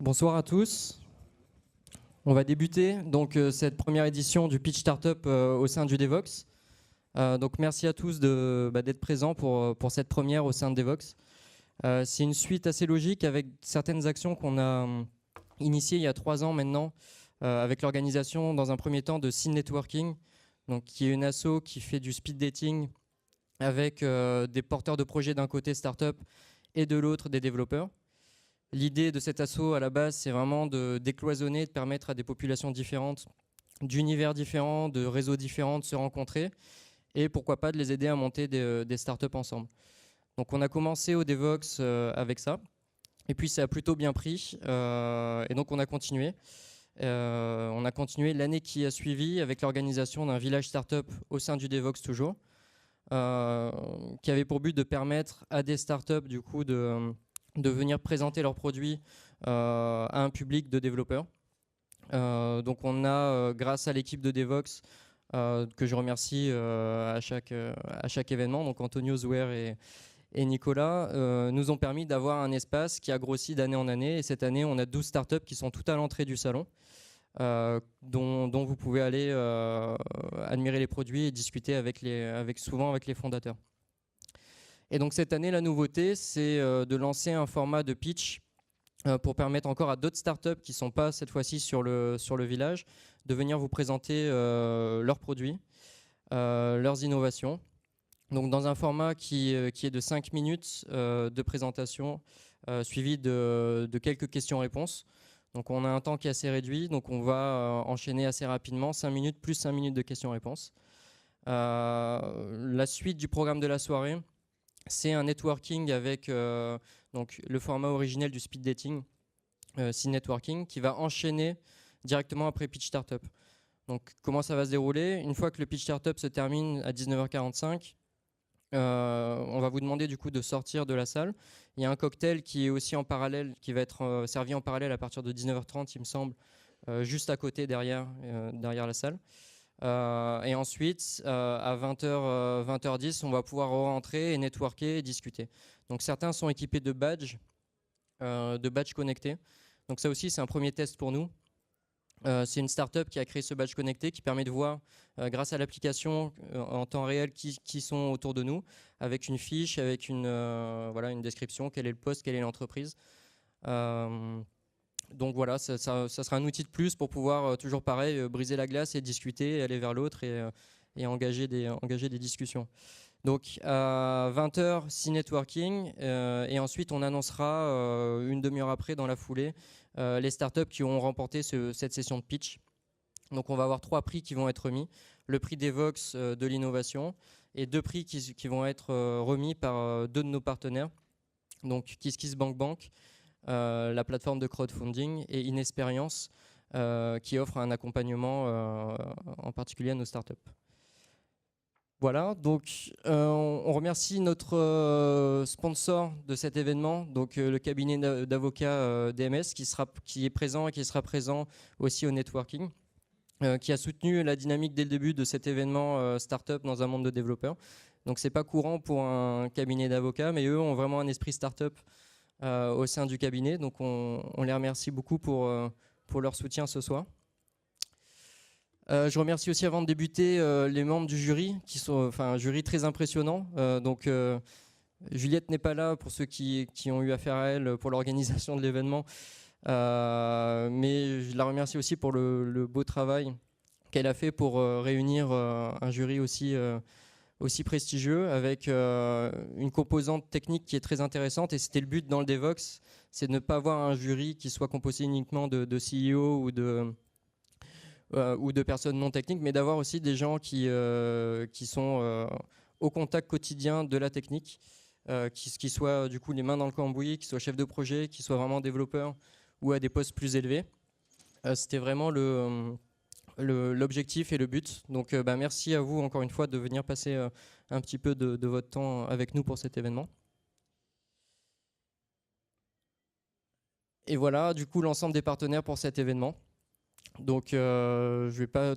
Bonsoir à tous. On va débuter donc cette première édition du Pitch Startup au sein du Devox. Donc merci à tous d'être présents pour cette première au sein de Devox. C'est une suite assez logique avec certaines actions qu'on a initiées il y a 3 ans maintenant avec l'organisation dans un premier temps de Scene Networking, donc qui est une asso qui fait du speed dating avec des porteurs de projets d'un côté startup et de l'autre des développeurs. L'idée de cet assaut à la base, c'est vraiment de décloisonner, de permettre à des populations différentes, d'univers différents, de réseaux différents de se rencontrer et pourquoi pas de les aider à monter des startups ensemble. Donc on a commencé au Devox avec ça et puis ça a plutôt bien pris et donc on a continué. On a continué l'année qui a suivi avec l'organisation d'un village startup au sein du Devox toujours qui avait pour but de permettre à des startups du coup de venir présenter leurs produits à un public de développeurs. Donc on a, grâce à l'équipe de Devox, que je remercie à chaque événement, donc Antonio, Zouer et Nicolas, nous ont permis d'avoir un espace qui a grossi d'année en année. Et cette année, on a 12 startups qui sont toutes à l'entrée du salon, dont vous pouvez aller admirer les produits et discuter souvent avec les fondateurs. Et donc cette année, la nouveauté, c'est de lancer un format de pitch pour permettre encore à d'autres startups qui ne sont pas cette fois-ci sur le village de venir vous présenter leurs produits, leurs innovations. Donc dans un format qui est de 5 minutes de présentation suivi de quelques questions-réponses. Donc on a un temps qui est assez réduit, donc on va enchaîner assez rapidement, 5 minutes plus 5 minutes de questions-réponses. La suite du programme de la soirée, c'est un networking avec donc le format originel du speed dating, Scene Networking, qui va enchaîner directement après Pitch Startup. Donc comment ça va se dérouler? Une fois que le Pitch Startup se termine à 19h45, on va vous demander du coup de sortir de la salle. Il y a un cocktail qui est aussi en parallèle, qui va être servi en parallèle à partir de 19h30, il me semble, juste à côté derrière la salle. Et ensuite, à 20h10, on va pouvoir rentrer et networker et discuter. Donc certains sont équipés de badges connectés. Donc ça aussi, c'est un premier test pour nous. C'est une startup qui a créé ce badge connecté qui permet de voir, grâce à l'application en temps réel, qui sont autour de nous, avec une fiche, avec une description, quel est le poste, quelle est l'entreprise. Donc voilà, ça sera un outil de plus pour pouvoir, toujours pareil, briser la glace et discuter, aller vers l'autre et engager des discussions. Donc à 20h, networking et ensuite on annoncera une demi-heure après, dans la foulée, les startups qui ont remporté cette session de pitch. Donc on va avoir 3 prix qui vont être remis. Le prix Devox de l'innovation et 2 prix qui vont être remis par 2 de nos partenaires. Donc KissKissBankBank, la plateforme de crowdfunding, et Inexperience qui offre un accompagnement en particulier à nos startups. Voilà, donc on remercie notre sponsor de cet événement, donc le cabinet d'avocats DMS qui est présent et qui sera présent aussi au networking, qui a soutenu la dynamique dès le début de cet événement startup dans un monde de développeurs. Donc c'est pas courant pour un cabinet d'avocats, mais eux ont vraiment un esprit startup au sein du cabinet, donc on les remercie beaucoup pour leur soutien ce soir. Je remercie aussi, avant de débuter, les membres du jury, qui sont un jury très impressionnant. Donc Juliette n'est pas là, pour ceux qui ont eu affaire à elle pour l'organisation de l'événement, mais je la remercie aussi pour le beau travail qu'elle a fait pour réunir un jury aussi prestigieux, avec une composante technique qui est très intéressante. Et c'était le but dans le Devox, c'est de ne pas avoir un jury qui soit composé uniquement de CEO ou de personnes non techniques, mais d'avoir aussi des gens qui sont au contact quotidien de la technique, qui soient du coup les mains dans le cambouis, qui soient chefs de projet, qui soient vraiment développeurs ou à des postes plus élevés. C'était vraiment l'objectif et le but. Donc merci à vous encore une fois de venir passer un petit peu de votre temps avec nous pour cet événement. Et voilà du coup l'ensemble des partenaires pour cet événement. Donc je ne vais pas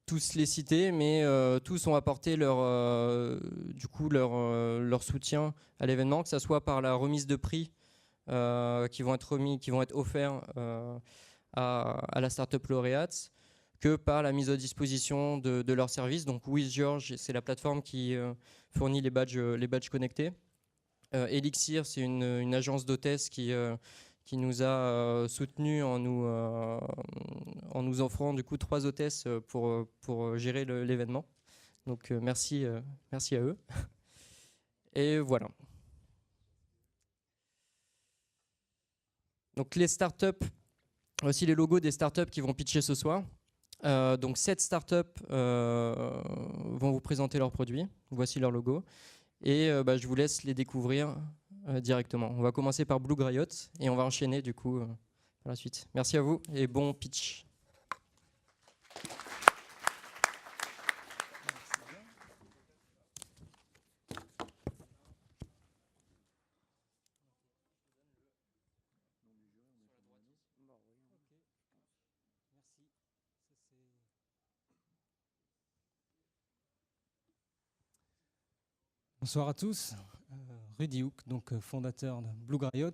tous les citer, mais tous ont apporté leur soutien à l'événement, que ce soit par la remise de prix qui vont être offerts à la startup lauréate que par la mise à disposition de leurs services. Donc WithGeorge, c'est la plateforme qui fournit les badges connectés. Elixir, c'est une agence d'hôtesse qui nous a soutenus en nous offrant du coup 3 hôtesses pour gérer l'événement. Donc merci à eux. Et voilà. Donc les startups, aussi les logos des startups qui vont pitcher ce soir. Donc 7 startups vont vous présenter leurs produits. Voici leur logo. Et je vous laisse les découvrir directement. On va commencer par Blue Riot et on va enchaîner du coup par la suite. Merci à vous et bon pitch. Bonsoir à tous, Rudy Hook, donc fondateur de Blue Riot.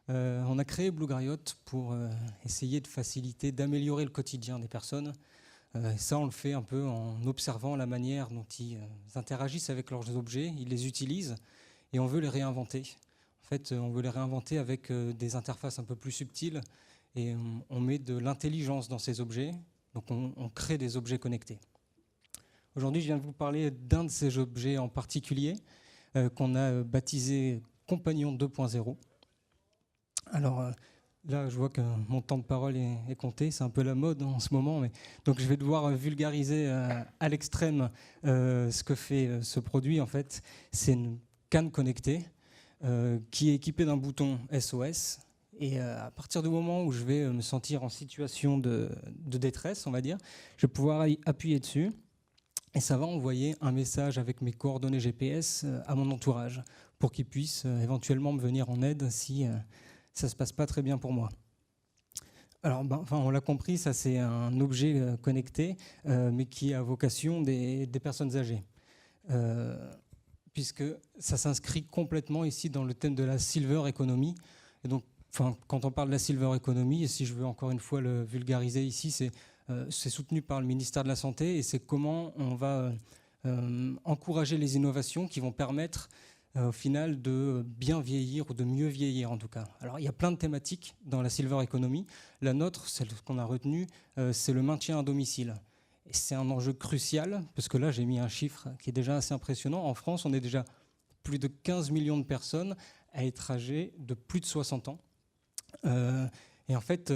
On a créé Blue Riot pour essayer de faciliter, d'améliorer le quotidien des personnes. Et ça, on le fait un peu en observant la manière dont ils interagissent avec leurs objets, ils les utilisent et on veut les réinventer. En fait, on veut les réinventer avec des interfaces un peu plus subtiles et on met de l'intelligence dans ces objets, donc on crée des objets connectés. Aujourd'hui, je viens de vous parler d'un de ces objets en particulier qu'on a baptisé Compagnon 2.0. Alors là, je vois que mon temps de parole est compté, c'est un peu la mode en ce moment, donc je vais devoir vulgariser à l'extrême ce que fait ce produit. En fait, c'est une canne connectée qui est équipée d'un bouton SOS. Et à partir du moment où je vais me sentir en situation de détresse, on va dire, je vais pouvoir appuyer dessus. Et ça va envoyer un message avec mes coordonnées GPS à mon entourage pour qu'ils puissent éventuellement me venir en aide si ça ne se passe pas très bien pour moi. Alors, on l'a compris, ça c'est un objet connecté, mais qui a vocation des personnes âgées. Puisque ça s'inscrit complètement ici dans le thème de la Silver Economy. Et donc, quand on parle de la Silver Economy, et si je veux encore une fois le vulgariser ici, c'est soutenu par le ministère de la Santé et c'est comment on va encourager les innovations qui vont permettre au final de bien vieillir ou de mieux vieillir en tout cas. Alors il y a plein de thématiques dans la Silver Economy. La nôtre, celle qu'on a retenue, c'est le maintien à domicile. Et c'est un enjeu crucial parce que là j'ai mis un chiffre qui est déjà assez impressionnant. En France, on est déjà plus de 15 millions de personnes à être âgées de plus de 60 ans. Et en fait,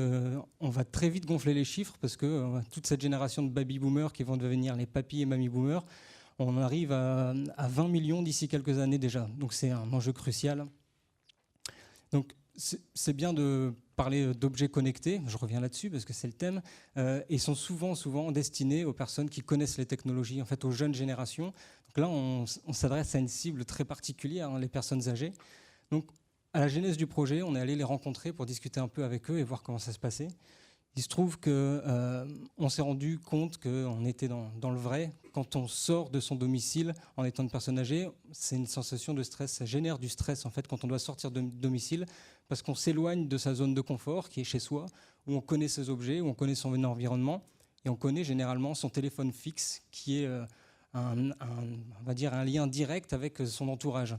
on va très vite gonfler les chiffres parce que toute cette génération de baby-boomers qui vont devenir les papy et mamie-boomers, on arrive à 20 millions d'ici quelques années déjà. Donc c'est un enjeu crucial. Donc c'est bien de parler d'objets connectés, je reviens là-dessus parce que c'est le thème, et sont souvent destinés aux personnes qui connaissent les technologies, en fait aux jeunes générations. Donc là, on s'adresse à une cible très particulière, les personnes âgées. Donc à la genèse du projet, on est allé les rencontrer pour discuter un peu avec eux et voir comment ça se passait. Il se trouve qu'on s'est rendu compte qu'on était dans le vrai. Quand on sort de son domicile en étant une personne âgée, c'est une sensation de stress. Ça génère du stress en fait quand on doit sortir de domicile parce qu'on s'éloigne de sa zone de confort qui est chez soi, où on connaît ses objets, où on connaît son environnement et on connaît généralement son téléphone fixe qui est on va dire un lien direct avec son entourage.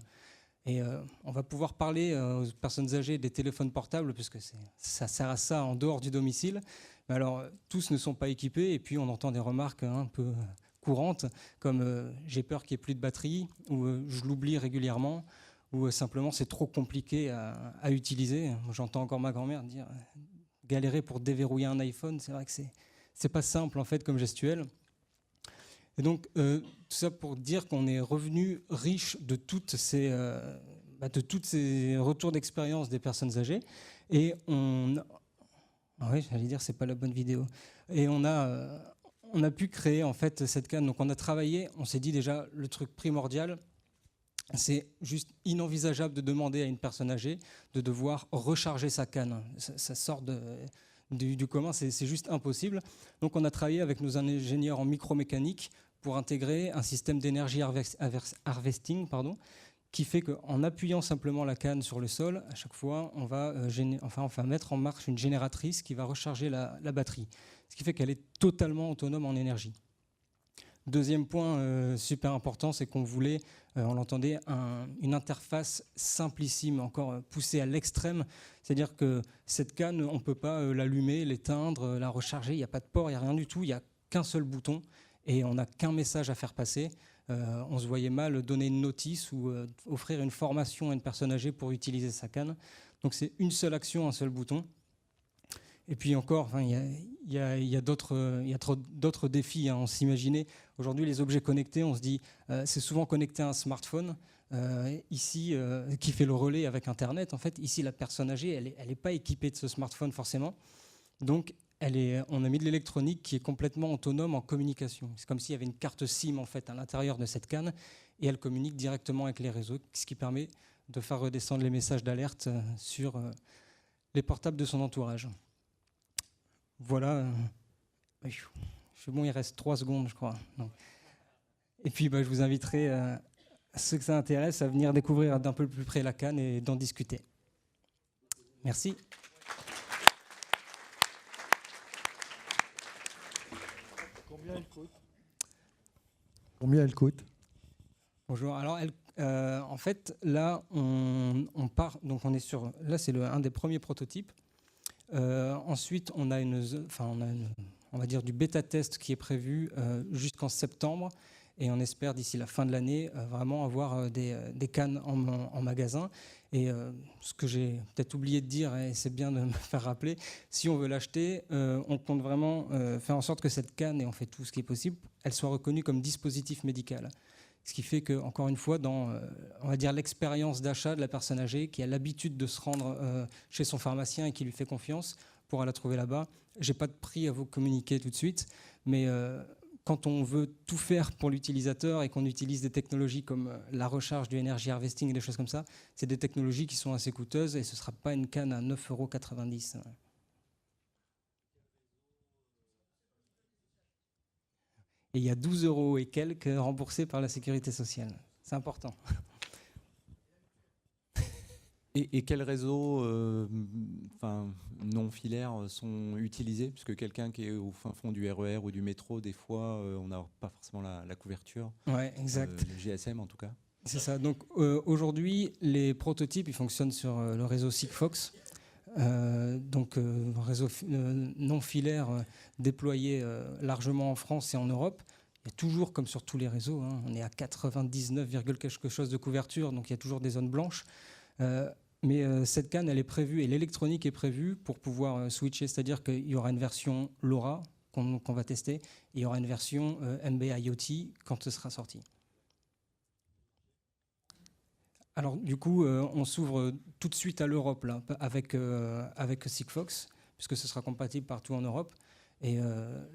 Et on va pouvoir parler aux personnes âgées des téléphones portables, puisque ça sert à ça en dehors du domicile. Mais alors, tous ne sont pas équipés, et puis on entend des remarques un peu courantes, comme j'ai peur qu'il n'y ait plus de batterie, ou je l'oublie régulièrement, ou simplement c'est trop compliqué à utiliser. J'entends encore ma grand-mère dire galérer pour déverrouiller un iPhone. C'est vrai que c'est pas simple en fait comme gestuelle. Et donc, tout ça pour dire qu'on est revenu riche de toutes ces retours d'expérience des personnes âgées. Et oui, j'allais dire, c'est pas la bonne vidéo. Et on a pu créer en fait cette canne. Donc, on a travaillé, on s'est dit déjà, le truc primordial, c'est juste inenvisageable de demander à une personne âgée de devoir recharger sa canne. Ça sort du commun, c'est juste impossible. Donc on a travaillé avec nos ingénieurs en micromécanique pour intégrer un système d'énergie harvesting qui fait qu'en appuyant simplement la canne sur le sol, à chaque fois, on va mettre en marche une génératrice qui va recharger la batterie, ce qui fait qu'elle est totalement autonome en énergie. Deuxième point super important, c'est qu'on voulait, on l'entendait, une interface simplissime, encore poussée à l'extrême. C'est-à-dire que cette canne, on ne peut pas l'allumer, l'éteindre, la recharger, il n'y a pas de port, il n'y a rien du tout, il n'y a qu'un seul bouton et on n'a qu'un message à faire passer. On se voyait mal donner une notice ou offrir une formation à une personne âgée pour utiliser sa canne. Donc c'est une seule action, un seul bouton. Et puis encore, il y a d'autres défis. On s'imaginait, aujourd'hui les objets connectés, on se dit, c'est souvent connecté à un smartphone, ici, qui fait le relais avec Internet. En fait, ici, la personne âgée, elle n'est pas équipée de ce smartphone forcément. Donc, on a mis de l'électronique qui est complètement autonome en communication. C'est comme s'il y avait une carte SIM en fait, à l'intérieur de cette canne, et elle communique directement avec les réseaux, ce qui permet de faire redescendre les messages d'alerte sur les portables de son entourage. Voilà. C'est bon, il reste 3 secondes, je crois. Donc. Et puis, je vous inviterai, ceux que ça intéresse, à venir découvrir d'un peu plus près la canne et d'en discuter. Merci. Combien elle coûte? Bonjour. Alors, en fait, là, on part. Donc, on est sur. Là, c'est un des premiers prototypes. Ensuite, on va dire du bêta-test qui est prévu jusqu'en septembre. Et on espère, d'ici la fin de l'année, vraiment avoir des cannes en magasin. Et ce que j'ai peut-être oublié de dire, et c'est bien de me faire rappeler, si on veut l'acheter, on compte vraiment faire en sorte que cette canne, et on fait tout ce qui est possible, elle soit reconnue comme dispositif médical. Ce qui fait que, encore une fois, dans on va dire l'expérience d'achat de la personne âgée qui a l'habitude de se rendre chez son pharmacien et qui lui fait confiance, pourra la trouver là-bas. Je n'ai pas de prix à vous communiquer tout de suite, mais quand on veut tout faire pour l'utilisateur et qu'on utilise des technologies comme la recharge, du energy harvesting et des choses comme ça, c'est des technologies qui sont assez coûteuses et ce ne sera pas une canne à 9,90 €. Et il y a 12 € et quelques remboursés par la sécurité sociale. C'est important. Et quels réseaux non filaires sont utilisés? Puisque quelqu'un qui est au fin fond du RER ou du métro, des fois, on n'a pas forcément la couverture. Ouais, exact. Le GSM en tout cas. C'est ça. Donc aujourd'hui, les prototypes ils fonctionnent sur le réseau Sigfox. Réseau non filaire déployé largement en France et en Europe. Il y a toujours, comme sur tous les réseaux, on est à 99, quelque chose de couverture, donc il y a toujours des zones blanches. Mais cette canne, elle est prévue, et l'électronique est prévue pour pouvoir switcher, c'est-à-dire qu'il y aura une version LoRa qu'on va tester, et il y aura une version MB-IoT quand ce sera sorti. Alors du coup, on s'ouvre tout de suite à l'Europe là, avec Sigfox, puisque ce sera compatible partout en Europe. Et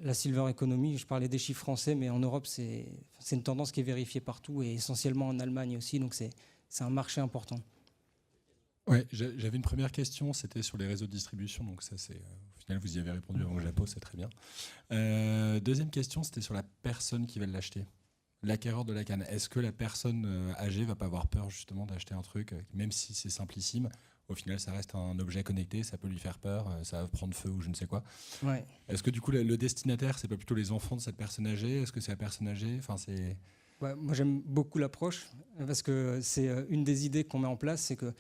la Silver Economy, je parlais des chiffres français, mais en Europe, c'est une tendance qui est vérifiée partout, et essentiellement en Allemagne aussi, donc c'est un marché important. Ouais, j'avais une première question, c'était sur les réseaux de distribution, donc ça c'est au final vous y avez répondu avant que je la pose, c'est très bien. Deuxième question, c'était sur la personne qui va l'acheter, l'acquéreur de la canne. Est-ce que la personne âgée va pas avoir peur justement d'acheter un truc, même si c'est simplissime, au final ça reste un objet connecté, ça peut lui faire peur, ça va prendre feu ou je ne sais quoi. Ouais. Est-ce que du coup le destinataire c'est pas plutôt les enfants de cette personne âgée? Est-ce que c'est la personne âgée? Enfin c'est... Ouais, moi j'aime beaucoup l'approche parce que c'est une des idées qu'on met en place, c'est que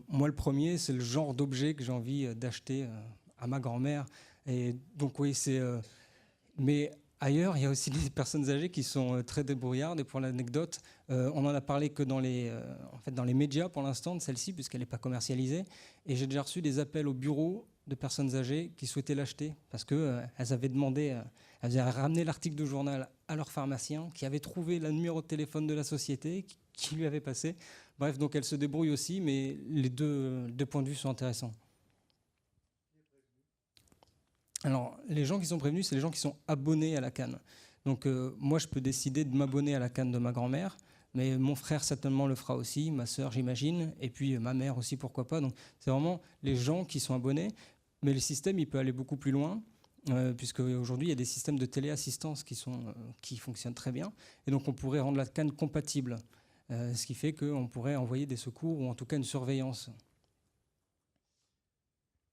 moi le premier c'est le genre d'objet que j'ai envie d'acheter à ma grand-mère, et donc oui c'est mais ailleurs il y a aussi des personnes âgées qui sont très débrouillardes, et pour l'anecdote on en a parlé que dans les médias pour l'instant de celle-ci puisqu'elle n'est pas commercialisée, et j'ai déjà reçu des appels au bureau de personnes âgées qui souhaitaient l'acheter parce que elles avaient demandé, elles avaient ramené l'article de journal à leur pharmacien qui avait trouvé le numéro de téléphone de la société qui lui avait passé. Bref, donc elles se débrouillent aussi, mais les deux points de vue sont intéressants. Alors, les gens qui sont prévenus, c'est les gens qui sont abonnés à la canne. Donc, moi, je peux décider de m'abonner à la canne de ma grand-mère, mais mon frère certainement le fera aussi, ma sœur, j'imagine, et puis ma mère aussi, pourquoi pas. Donc, c'est vraiment les gens qui sont abonnés, mais le système, il peut aller beaucoup plus loin, puisque aujourd'hui, il y a des systèmes de téléassistance qui fonctionnent très bien, et donc on pourrait rendre la canne compatible. ce qui fait qu'on pourrait envoyer des secours ou en tout cas une surveillance.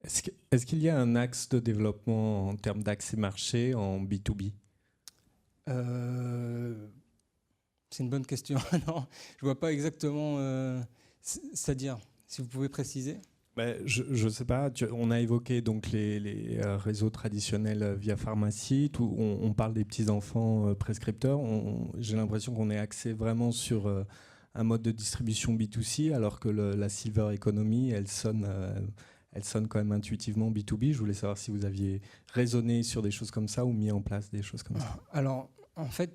Est-ce qu'il y a un axe de développement en termes d'accès marché en B2B? C'est une bonne question. Non, je ne vois pas exactement. C'est-à-dire, si vous pouvez préciser. Je ne sais pas. On a évoqué donc les réseaux traditionnels via pharmacie. On parle des petits-enfants prescripteurs. J'ai l'impression qu'on est axé vraiment sur un mode de distribution B2C, alors que la Silver Economy, elle sonne quand même intuitivement B2B. Je voulais savoir si vous aviez raisonné sur des choses comme ça ou mis en place des choses comme ça. Alors, en fait,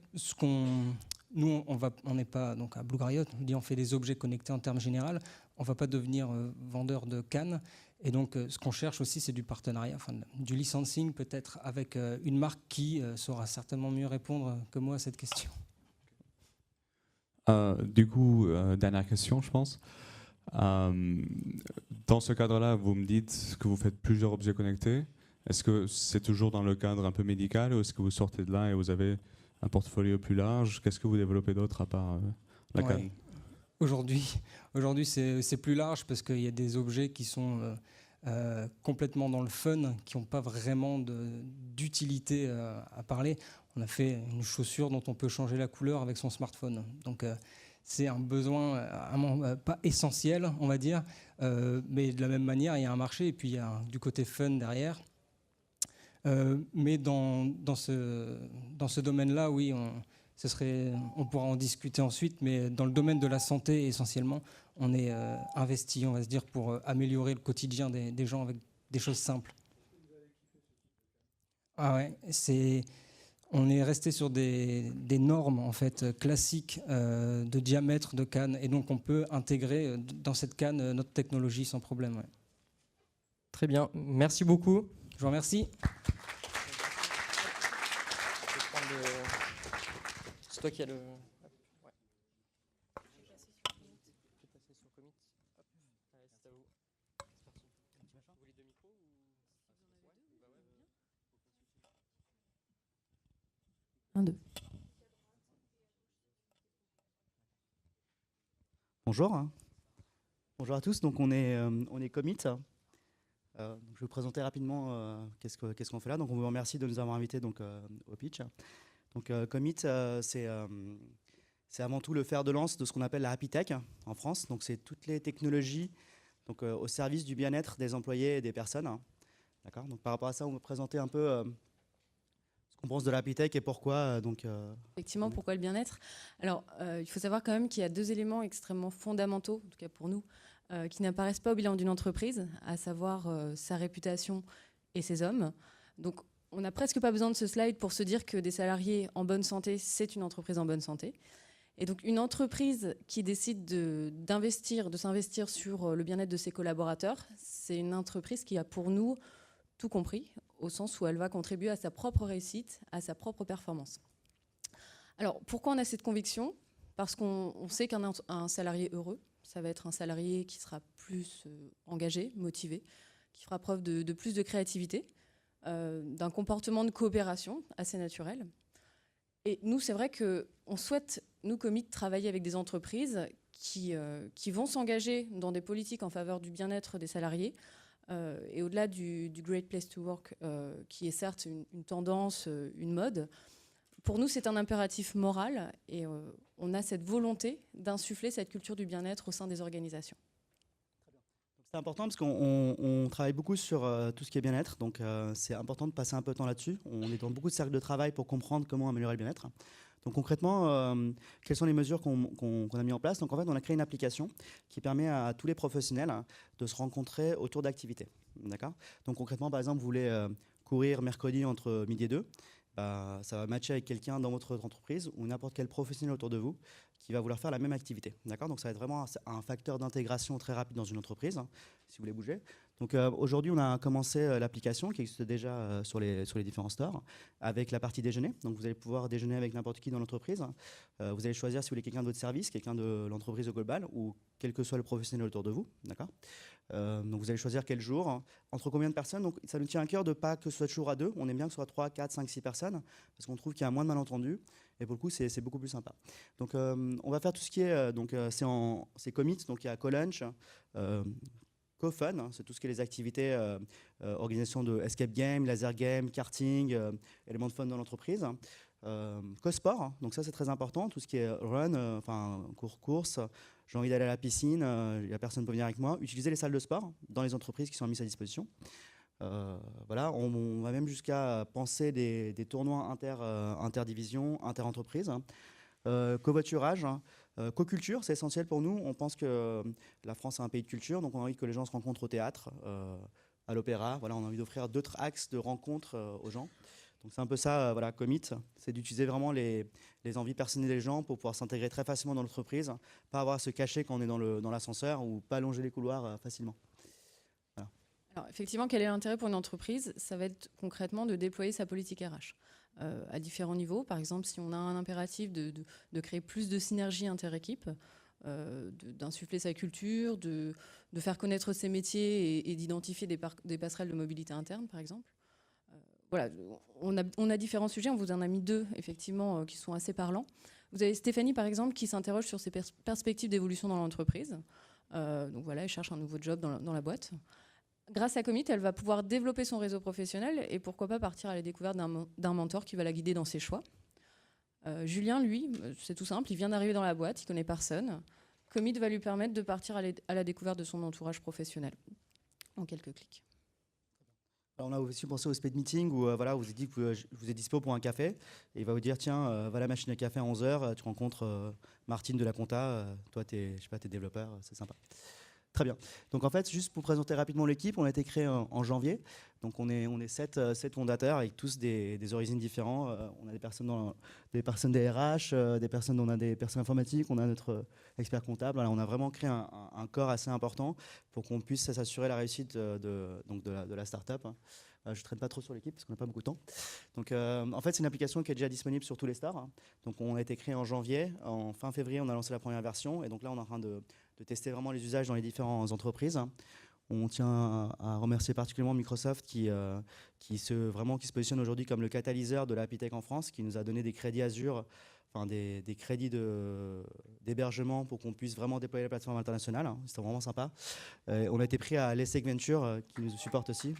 nous, on n'est pas donc à Blue Griot, on fait des objets connectés en termes généraux. On ne va pas devenir vendeur de cannes. Et donc, ce qu'on cherche aussi, c'est du partenariat, enfin, du licensing peut-être avec une marque qui saura certainement mieux répondre que moi à cette question. Du coup, dernière question, je pense. Dans ce cadre-là, vous me dites que vous faites plusieurs objets connectés. Est-ce que c'est toujours dans le cadre un peu médical ou est-ce que vous sortez de là et vous avez un portfolio plus large? Qu'est-ce que vous développez d'autre à part la canne? Aujourd'hui, c'est plus large parce qu'il y a des objets qui sont complètement dans le fun, qui n'ont pas vraiment d'utilité à parler. On a fait une chaussure dont on peut changer la couleur avec son smartphone. Donc, c'est un besoin pas essentiel, on va dire, mais de la même manière, il y a un marché et puis il y a du côté fun derrière. Mais dans ce domaine-là, oui, on pourra en discuter ensuite, mais dans le domaine de la santé, essentiellement, on est investi, on va se dire, pour améliorer le quotidien des gens avec des choses simples. Ah ouais, on est resté sur des normes en fait classiques de diamètre de canne, et donc on peut intégrer dans cette canne notre technologie sans problème. Ouais. Très bien, merci beaucoup. Je vous remercie. C'est toi qui as le... Bonjour. Bonjour à tous. Donc on est Commit. Je vais vous présenter rapidement qu'est-ce qu'on fait là. Donc on vous remercie de nous avoir invités donc au pitch. Donc Commit, c'est avant tout le fer de lance de ce qu'on appelle la Happy Tech en France. Donc c'est toutes les technologies donc au service du bien-être des employés et des personnes. D'accord. Donc par rapport à ça, on va vous présenter un peu ce qu'on pense de la Happy Tech et pourquoi. Effectivement, pourquoi le bien-être? Alors, il faut savoir quand même qu'il y a deux éléments extrêmement fondamentaux, en tout cas pour nous, qui n'apparaissent pas au bilan d'une entreprise, à savoir sa réputation et ses hommes. Donc, on n'a presque pas besoin de ce slide pour se dire que des salariés en bonne santé, c'est une entreprise en bonne santé. Et donc, une entreprise qui décide de s'investir sur le bien-être de ses collaborateurs, c'est une entreprise qui a pour nous tout compris, au sens où elle va contribuer à sa propre réussite, à sa propre performance. Alors, pourquoi on a cette conviction? Parce qu'on sait qu'un salarié heureux, ça va être un salarié qui sera plus engagé, motivé, qui fera preuve de plus de créativité, d'un comportement de coopération assez naturel. Et nous, c'est vrai qu'on souhaite, nous, Commit, travailler avec des entreprises qui vont s'engager dans des politiques en faveur du bien-être des salariés, et au-delà du Great Place to Work, qui est certes une tendance, une mode, pour nous, c'est un impératif moral et on a cette volonté d'insuffler cette culture du bien-être au sein des organisations. C'est important parce qu'on travaille beaucoup sur tout ce qui est bien-être, donc c'est important de passer un peu de temps là-dessus. On est dans beaucoup de cercles de travail pour comprendre comment améliorer le bien-être. Donc concrètement, quelles sont les mesures qu'on a mises en place? Donc en fait, on a créé une application qui permet à tous les professionnels de se rencontrer autour d'activités. D'accord? Donc concrètement, par exemple, vous voulez courir mercredi entre midi et 2, ça va matcher avec quelqu'un dans votre entreprise ou n'importe quel professionnel autour de vous qui va vouloir faire la même activité. D'accord? Donc ça va être vraiment un facteur d'intégration très rapide dans une entreprise, si vous voulez bouger. Donc aujourd'hui, on a commencé l'application qui existe déjà sur les différents stores avec la partie déjeuner. Donc vous allez pouvoir déjeuner avec n'importe qui dans l'entreprise. Vous allez choisir si vous voulez quelqu'un de votre service, quelqu'un de l'entreprise au global ou quel que soit le professionnel autour de vous. D'accord? Donc vous allez choisir quel jour, entre combien de personnes. Donc ça nous tient à cœur de pas que ce soit toujours à 2. On aime bien que ce soit 3, 4, 5, 6 personnes, parce qu'on trouve qu'il y a moins de malentendus. Et pour le coup, c'est beaucoup plus sympa. Donc on va faire tout ce qui est, c'est commit, donc il y a co-lunch, co-fun, hein, c'est tout ce qui est les activités, organisation de escape game, laser game, karting, éléments de fun dans l'entreprise. Co-sport, hein, donc ça c'est très important, tout ce qui est run, course, j'ai envie d'aller à la piscine, il n'y a personne qui peut venir avec moi. Utiliser les salles de sport dans les entreprises qui sont mises à disposition. Voilà, on va même jusqu'à penser des tournois interdivisions, inter-entreprises. Covoiturage, hein. Co-culture, c'est essentiel pour nous. On pense que la France est un pays de culture, donc on a envie que les gens se rencontrent au théâtre, à l'opéra. Voilà, on a envie d'offrir d'autres axes de rencontres aux gens. Donc c'est un peu ça, voilà, commit, c'est d'utiliser vraiment les envies personnelles des gens pour pouvoir s'intégrer très facilement dans l'entreprise, pas avoir à se cacher quand on est dans l'ascenseur ou pas longer les couloirs facilement. Voilà. Alors effectivement, quel est l'intérêt pour une entreprise? Ça va être concrètement de déployer sa politique RH à différents niveaux. Par exemple, si on a un impératif de créer plus de synergie inter-équipe, d'insuffler sa culture, de faire connaître ses métiers et d'identifier des passerelles de mobilité interne, par exemple. Voilà, on a différents sujets, on vous en a mis 2, effectivement, qui sont assez parlants. Vous avez Stéphanie, par exemple, qui s'interroge sur ses perspectives d'évolution dans l'entreprise. Donc voilà, elle cherche un nouveau job dans la boîte. Grâce à Commit, elle va pouvoir développer son réseau professionnel et pourquoi pas partir à la découverte d'un mentor qui va la guider dans ses choix. Julien, lui, c'est tout simple, il vient d'arriver dans la boîte, il connaît personne. Commit va lui permettre de partir à la découverte de son entourage professionnel en quelques clics. Alors on a aussi pensé au speed meeting où voilà, vous avez dit que vous êtes dispo pour un café et il va vous dire tiens, va à la machine à café à 11h, tu rencontres Martine de la compta, toi t'es développeur, c'est sympa. Très bien. Donc en fait, juste pour présenter rapidement l'équipe, on a été créé en janvier. Donc on est 7 fondateurs avec tous des origines différentes. On a des personnes des RH, on a des personnes informatiques, on a notre expert comptable. Voilà, on a vraiment créé un corps assez important pour qu'on puisse s'assurer la réussite de la start-up. Je ne traîne pas trop sur l'équipe parce qu'on n'a pas beaucoup de temps. Donc, en fait, c'est une application qui est déjà disponible sur tous les stores. Donc, on a été créé en janvier. En fin février, on a lancé la première version. Et donc là, on est en train de tester vraiment les usages dans les différentes entreprises. On tient à remercier particulièrement Microsoft qui se positionne aujourd'hui comme le catalyseur de l'Happy Tech en France, qui nous a donné des crédits Azure, enfin des crédits d'hébergement pour qu'on puisse vraiment déployer la plateforme internationale. C'était vraiment sympa. On a été pris à l'ESSEC Venture qui nous supporte aussi.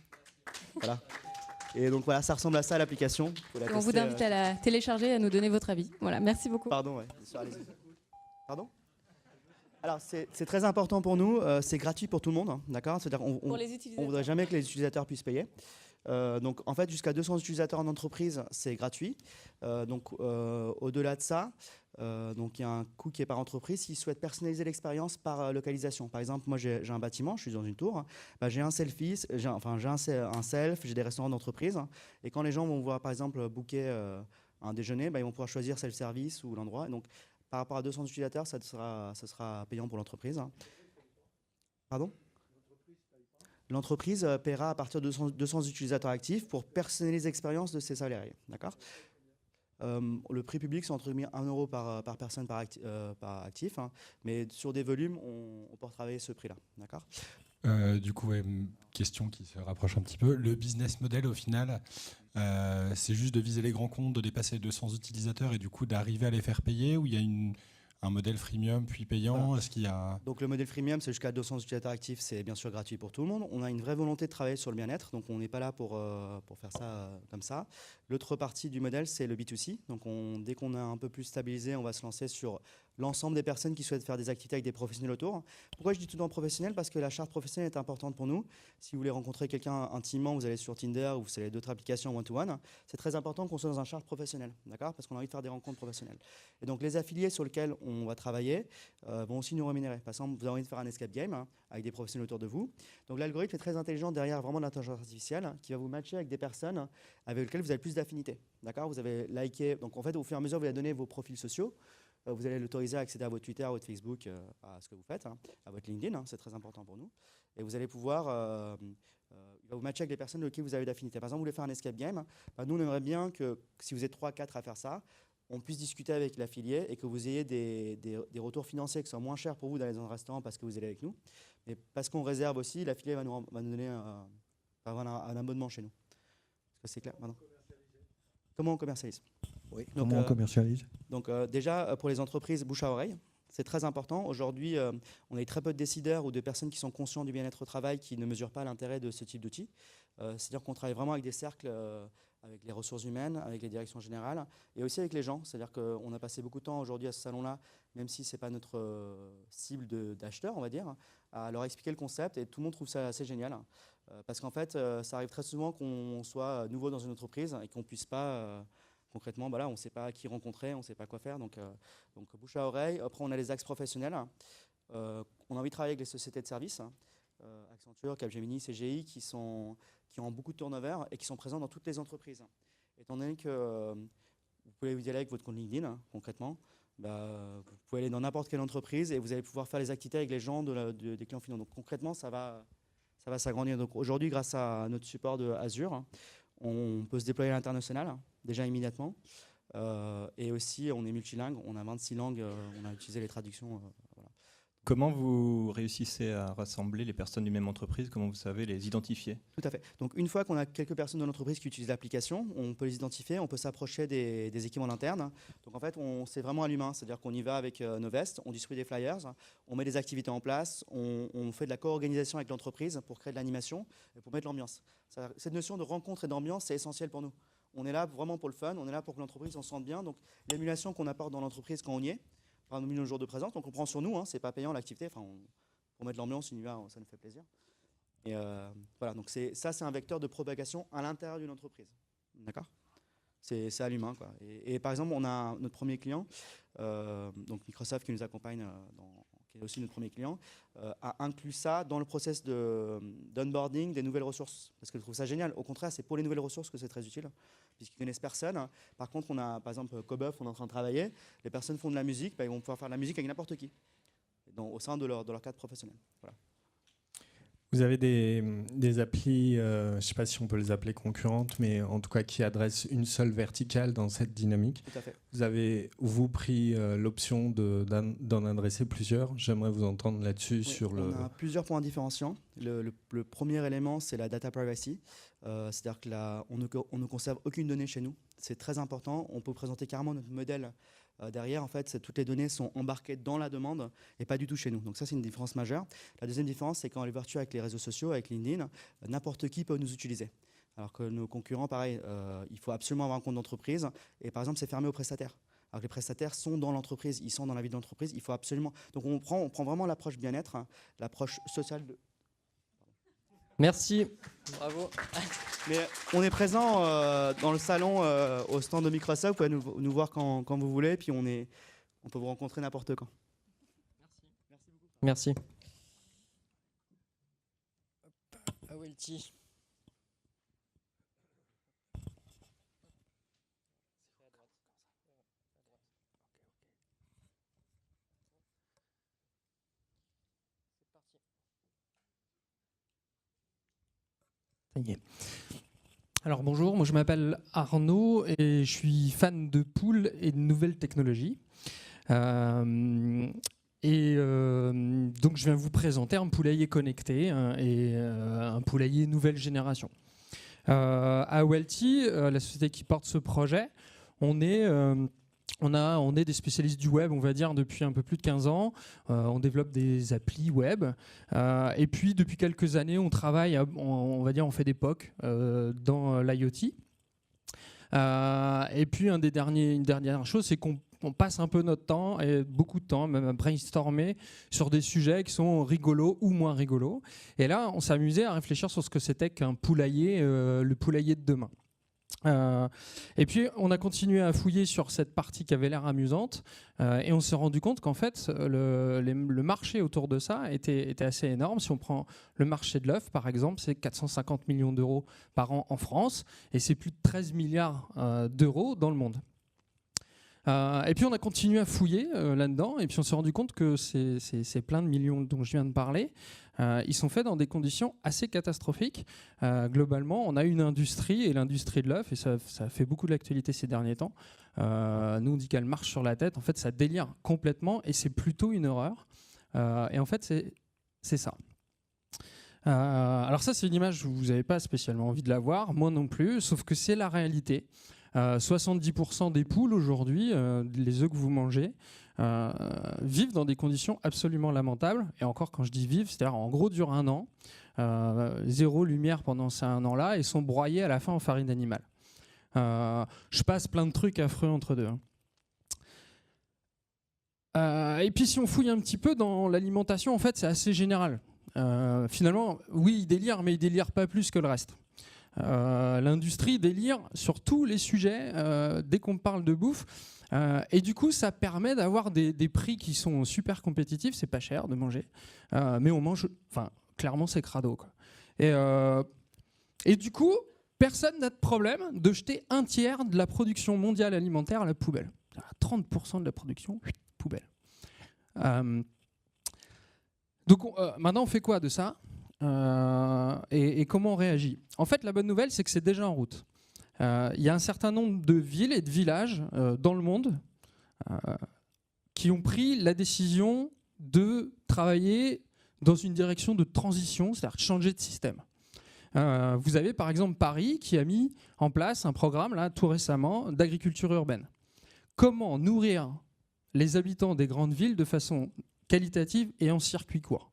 Voilà. Et donc voilà, ça ressemble à ça l'application. On vous invite à la télécharger et à nous donner votre avis. Voilà, merci beaucoup. Pardon, ouais. Pardon ? Alors c'est très important pour nous, c'est gratuit pour tout le monde, hein, d'accord ? C'est-à-dire on ne voudrait jamais que les utilisateurs puissent payer. Donc en fait jusqu'à 200 utilisateurs en entreprise, c'est gratuit. Donc au-delà de ça, donc il y a un coût qui est par entreprise. S'ils souhaitent personnaliser l'expérience par localisation, par exemple moi j'ai un bâtiment, je suis dans une tour, j'ai un selfie, j'ai un self, j'ai des restaurants d'entreprise, et quand les gens vont voir par exemple booker un déjeuner, ils vont pouvoir choisir self-service ou l'endroit. Donc par rapport à 200 utilisateurs, ça sera payant pour l'entreprise. Pardon ? L'entreprise paiera à partir de 200 utilisateurs actifs pour personnaliser l'expérience de ses salariés. D'accord ? Le prix public, c'est entre 1 € par personne par actif. Hein, mais sur des volumes, on peut travailler ce prix-là. D'accord ? Du coup, une question qui se rapproche un petit peu. Le business model, au final, c'est juste de viser les grands comptes, de dépasser les 200 utilisateurs et du coup d'arriver à les faire payer, ou il y a un modèle freemium puis payant? Voilà. Est-ce qu'il y a... Donc le modèle freemium, c'est jusqu'à 200 utilisateurs actifs, c'est bien sûr gratuit pour tout le monde. On a une vraie volonté de travailler sur le bien-être, donc on n'est pas là pour faire ça comme ça. L'autre partie du modèle, c'est le B2C. Donc dès qu'on a un peu plus stabilisé, on va se lancer sur l'ensemble des personnes qui souhaitent faire des activités avec des professionnels autour. Pourquoi je dis tout le temps professionnel ? Parce que la charte professionnelle est importante pour nous. Si vous voulez rencontrer quelqu'un intimement, vous allez sur Tinder ou vous allez d'autres applications one-to-one. C'est très important qu'on soit dans un charte professionnel, d'accord ? Parce qu'on a envie de faire des rencontres professionnelles. Et donc les affiliés sur lesquels on va travailler vont aussi nous rémunérer. Par exemple, vous avez envie de faire un escape game avec des professionnels autour de vous. Donc l'algorithme est très intelligent derrière vraiment de l'intelligence artificielle qui va vous matcher avec des personnes avec lesquelles vous avez plus d'affinité. D'accord ? Vous avez liké. Donc en fait, au fur et à mesure, vous allez donner vos profils sociaux. Vous allez l'autoriser à accéder à votre Twitter, à votre Facebook, à ce que vous faites, à votre LinkedIn, c'est très important pour nous. Et vous allez pouvoir, il va vous matcher avec les personnes avec qui vous avez d'affinité. Par exemple, vous voulez faire un escape game, nous on aimerait bien que si vous êtes 3-4 à faire ça, on puisse discuter avec l'affilié et que vous ayez des retours financiers qui soient moins chers pour vous d'aller dans un restaurant parce que vous allez avec nous, Et parce qu'on réserve aussi, l'affilié va nous donner avoir un abonnement chez nous. Est-ce que c'est clair maintenant? Comment on commercialise? Oui. Donc, Comment on commercialise? Donc déjà, pour les entreprises, bouche à oreille, c'est très important. Aujourd'hui, on a très peu de décideurs ou de personnes qui sont conscients du bien-être au travail qui ne mesurent pas l'intérêt de ce type d'outils. C'est-à-dire qu'on travaille vraiment avec des cercles, avec les ressources humaines, avec les directions générales et aussi avec les gens. C'est-à-dire qu'on a passé beaucoup de temps aujourd'hui à ce salon-là, même si ce n'est pas notre cible d'acheteurs, on va dire, à leur expliquer le concept et tout le monde trouve ça assez génial. Parce qu'en fait, ça arrive très souvent qu'on soit nouveau dans une entreprise et qu'on ne puisse pas... concrètement, voilà, on ne sait pas qui rencontrer, on ne sait pas quoi faire, donc bouche à oreille. Après, on a les axes professionnels. On a envie de travailler avec les sociétés de services, Accenture, Capgemini, CGI, qui ont beaucoup de turnover et qui sont présents dans toutes les entreprises. Étant donné que vous pouvez y aller avec votre compte LinkedIn, concrètement, vous pouvez aller dans n'importe quelle entreprise et vous allez pouvoir faire les activités avec les gens des clients finaux. Donc concrètement, ça va s'agrandir. Donc aujourd'hui, grâce à notre support de Azure, on peut se déployer à l'international, déjà immédiatement. Et aussi, on est multilingue, on a 26 langues, on a utilisé les traductions. Voilà. Comment vous réussissez à rassembler les personnes d'une même entreprise? Comment vous savez les identifier? Tout à fait. Donc une fois qu'on a quelques personnes de l'entreprise qui utilisent l'application, on peut les identifier, on peut s'approcher des équipes en interne. Donc en fait, c'est vraiment à l'humain, c'est-à-dire qu'on y va avec nos vestes, on distribue des flyers, on met des activités en place, on fait de la co-organisation avec l'entreprise pour créer de l'animation et pour mettre l'ambiance. Cette notion de rencontre et d'ambiance, c'est essentiel pour nous. On est là vraiment pour le fun, on est là pour que l'entreprise s'en sente bien. Donc l'émulation qu'on apporte dans l'entreprise quand on y est, par nos jours de présence, donc on prend sur nous, c'est pas payant l'activité, pour mettre l'ambiance, on y va, ça nous fait plaisir. Et voilà, donc ça c'est un vecteur de propagation à l'intérieur d'une entreprise. D'accord? C'est à l'humain, quoi. Et par exemple, on a notre premier client, donc Microsoft qui nous accompagne, qui est aussi notre premier client, a inclus ça dans le process d'onboarding des nouvelles ressources. Parce que je trouve ça génial. Au contraire, c'est pour les nouvelles ressources que c'est très utile, puisqu'ils ne connaissent personne. Par contre, on a, par exemple, Cobuff, on est en train de travailler. Les personnes font de la musique, ils vont pouvoir faire de la musique avec n'importe qui, au sein de leur cadre professionnel. Voilà. Vous avez des applis, je ne sais pas si on peut les appeler concurrentes, mais en tout cas qui adressent une seule verticale dans cette dynamique. Tout à fait. Vous avez, pris l'option d'en adresser plusieurs. J'aimerais vous entendre là-dessus. Oui, sur le... On a plusieurs points différenciants. Le premier élément, c'est la data privacy. C'est-à-dire qu'on ne conserve aucune donnée chez nous. C'est très important. On peut présenter carrément notre modèle derrière. En fait, toutes les données sont embarquées dans la demande et pas du tout chez nous. Donc ça, c'est une différence majeure. La deuxième différence, c'est quand on est vertueux avec les réseaux sociaux, avec LinkedIn, n'importe qui peut nous utiliser. Alors que nos concurrents, pareil, il faut absolument avoir un compte d'entreprise. Et par exemple, c'est fermé aux prestataires. Alors que les prestataires sont dans l'entreprise, ils sont dans la vie de l'entreprise. Il faut absolument. Donc on prend vraiment l'approche bien-être, l'approche sociale. Merci. Bravo. Mais on est présent dans le salon au stand de Microsoft. Vous pouvez nous voir quand vous voulez. Puis on peut vous rencontrer n'importe quand. Merci. Awelty. Ça y est. Alors bonjour, moi je m'appelle Arnaud et je suis fan de poules et de nouvelles technologies. Donc je viens vous présenter un poulailler connecté et un poulailler nouvelle génération. À Awelty, la société qui porte ce projet, on est des spécialistes du web, on va dire, depuis un peu plus de 15 ans. On développe des applis web. Et puis, depuis quelques années, on travaille, on va dire, on fait des POC dans l'IoT. Et puis, une dernière chose, c'est qu'on passe un peu notre temps, et beaucoup de temps, même à brainstormer sur des sujets qui sont rigolos ou moins rigolos. Et là, on s'amusait à réfléchir sur ce que c'était qu'un poulailler, le poulailler de demain. Et puis on a continué à fouiller sur cette partie qui avait l'air amusante et on s'est rendu compte qu'en fait le marché autour de ça était assez énorme. Si on prend le marché de l'œuf par exemple, c'est 450 millions d'euros par an en France et c'est plus de 13 milliards d'euros dans le monde. Et puis on a continué à fouiller là-dedans et puis on s'est rendu compte que ces plein de millions dont je viens de parler, ils sont faits dans des conditions assez catastrophiques. Globalement, on a une industrie et l'industrie de l'œuf, et ça fait beaucoup de l'actualité ces derniers temps. Nous on dit qu'elle marche sur la tête, en fait ça délire complètement et c'est plutôt une horreur. Et en fait c'est ça. Alors ça, c'est une image où vous n'avez pas spécialement envie de la voir, moi non plus, sauf que c'est la réalité. 70% des poules aujourd'hui, les œufs que vous mangez, vivent dans des conditions absolument lamentables. Et encore, quand je dis vivent, c'est-à-dire en gros durent 1 an, 0 lumière pendant ces 1 an-là, et sont broyés à la fin en farine animale. Je passe plein de trucs affreux entre deux. Et puis si on fouille un petit peu dans l'alimentation, en fait, c'est assez général. Finalement, oui, ils délirent, mais ils délirent pas plus que le reste. L'industrie délire sur tous les sujets dès qu'on parle de bouffe. Et du coup, ça permet d'avoir des prix qui sont super compétitifs. C'est pas cher de manger, mais on mange. Enfin, clairement, c'est crado, quoi. Et du coup, personne n'a de problème de jeter 1/3 de la production mondiale alimentaire à la poubelle. 30% de la production, poubelle. Donc maintenant, on fait quoi de ça et comment on réagit? En fait, la bonne nouvelle, c'est que c'est déjà en route. Il y a un certain nombre de villes et de villages dans le monde qui ont pris la décision de travailler dans une direction de transition, c'est-à-dire de changer de système. Vous avez par exemple Paris qui a mis en place un programme là, tout récemment d'agriculture urbaine. Comment nourrir les habitants des grandes villes de façon qualitative et en circuit court?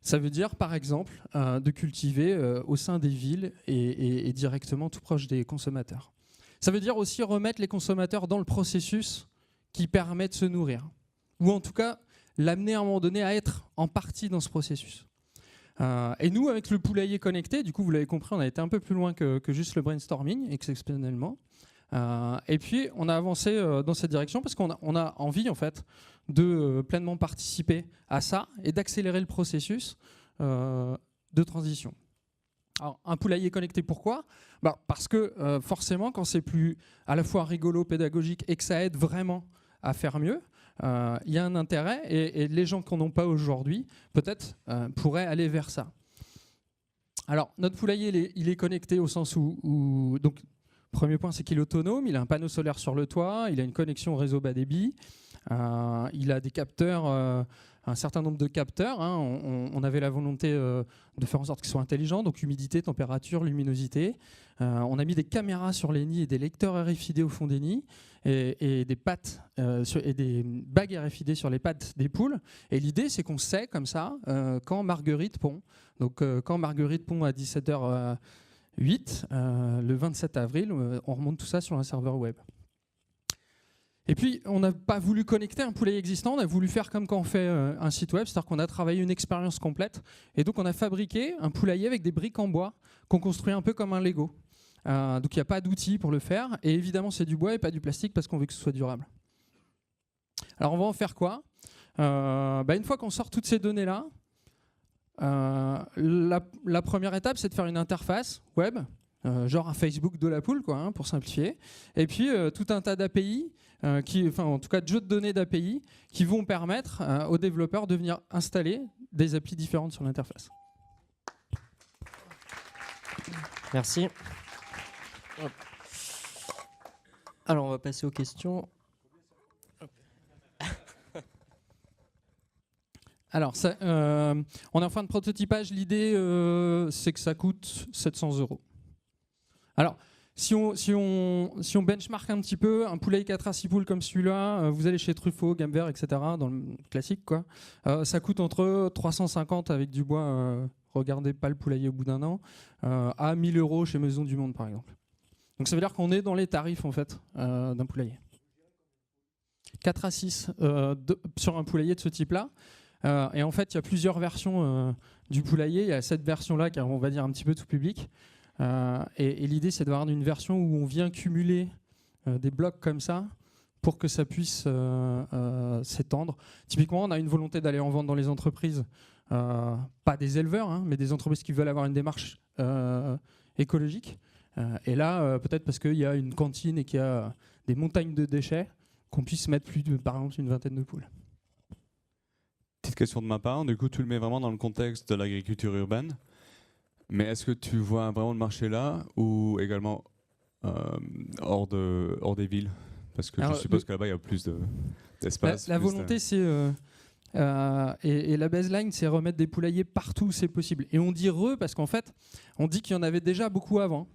Ça veut dire, par exemple, de cultiver au sein des villes et directement tout proche des consommateurs. Ça veut dire aussi remettre les consommateurs dans le processus qui permet de se nourrir. Ou en tout cas, l'amener à un moment donné à être en partie dans ce processus. Et nous, avec le poulailler connecté, du coup, vous l'avez compris, on a été un peu plus loin que juste le brainstorming, exceptionnellement. Et puis, on a avancé dans cette direction parce qu'on a envie, en fait, de pleinement participer à ça et d'accélérer le processus de transition. Alors, un poulailler connecté, pourquoi? Parce que forcément, quand c'est plus à la fois rigolo, pédagogique et que ça aide vraiment à faire mieux, il y a un intérêt et les gens qui n'en ont pas aujourd'hui, peut-être, pourraient aller vers ça. Alors, notre poulailler, il est connecté au sens où donc, premier point, c'est qu'il est autonome, il a un panneau solaire sur le toit, il a une connexion au réseau bas débit, il a des capteurs, un certain nombre de capteurs. Hein. On avait la volonté de faire en sorte qu'ils soient intelligents, donc humidité, température, luminosité. On a mis des caméras sur les nids et des lecteurs RFID au fond des nids et des pattes et des bagues RFID sur les pattes des poules. Et l'idée, c'est qu'on sait comme ça quand Marguerite pond. Donc quand Marguerite pond à 17h08, le 27 avril, on remonte tout ça sur un serveur web. Et puis, on n'a pas voulu connecter un poulailler existant, on a voulu faire comme quand on fait un site web, c'est-à-dire qu'on a travaillé une expérience complète. Et donc, on a fabriqué un poulailler avec des briques en bois qu'on construit un peu comme un Lego. Donc, il n'y a pas d'outils pour le faire. Et évidemment, c'est du bois et pas du plastique parce qu'on veut que ce soit durable. Alors, on va en faire quoi? Une fois qu'on sort toutes ces données-là, la première étape, c'est de faire une interface web, genre un Facebook de la poule, quoi, hein, pour simplifier. Et puis, tout un tas d'API, en tout cas de jeux de données d'API, qui vont permettre aux développeurs de venir installer des applis différentes sur l'interface. Merci. Alors, on va passer aux questions. Alors, on est en fin de prototypage. L'idée, c'est que ça coûte 700 €. Alors, si on benchmark un petit peu, un poulailler 4 à 6 poules comme celui-là, vous allez chez Truffaut, Gamver, etc., dans le classique, quoi. Ça coûte entre 350 avec du bois, regardez pas le poulailler au bout d'un an, à 1000 € chez Maison du Monde, par exemple. Donc ça veut dire qu'on est dans les tarifs, en fait, d'un poulailler. 4 à 6 sur un poulailler de ce type-là. Et en fait, il y a plusieurs versions du poulailler. Il y a cette version-là qui est, on va dire, un petit peu tout public. Et l'idée, c'est d'avoir une version où on vient cumuler des blocs comme ça pour que ça puisse s'étendre. Typiquement, on a une volonté d'aller en vente dans les entreprises, pas des éleveurs, hein, mais des entreprises qui veulent avoir une démarche écologique. Et là, peut-être parce qu'il y a une cantine et qu'il y a des montagnes de déchets, qu'on puisse mettre par exemple, une vingtaine de poules. Petite question de ma part, du coup tu le mets vraiment dans le contexte de l'agriculture urbaine, mais est-ce que tu vois vraiment le marché là ou également hors des villes? Parce que je suppose que là-bas il y a plus d'espace. La volonté, c'est Et la baseline, c'est remettre des poulaillers partout où c'est possible. Et on dit parce qu'en fait, on dit qu'il y en avait déjà beaucoup avant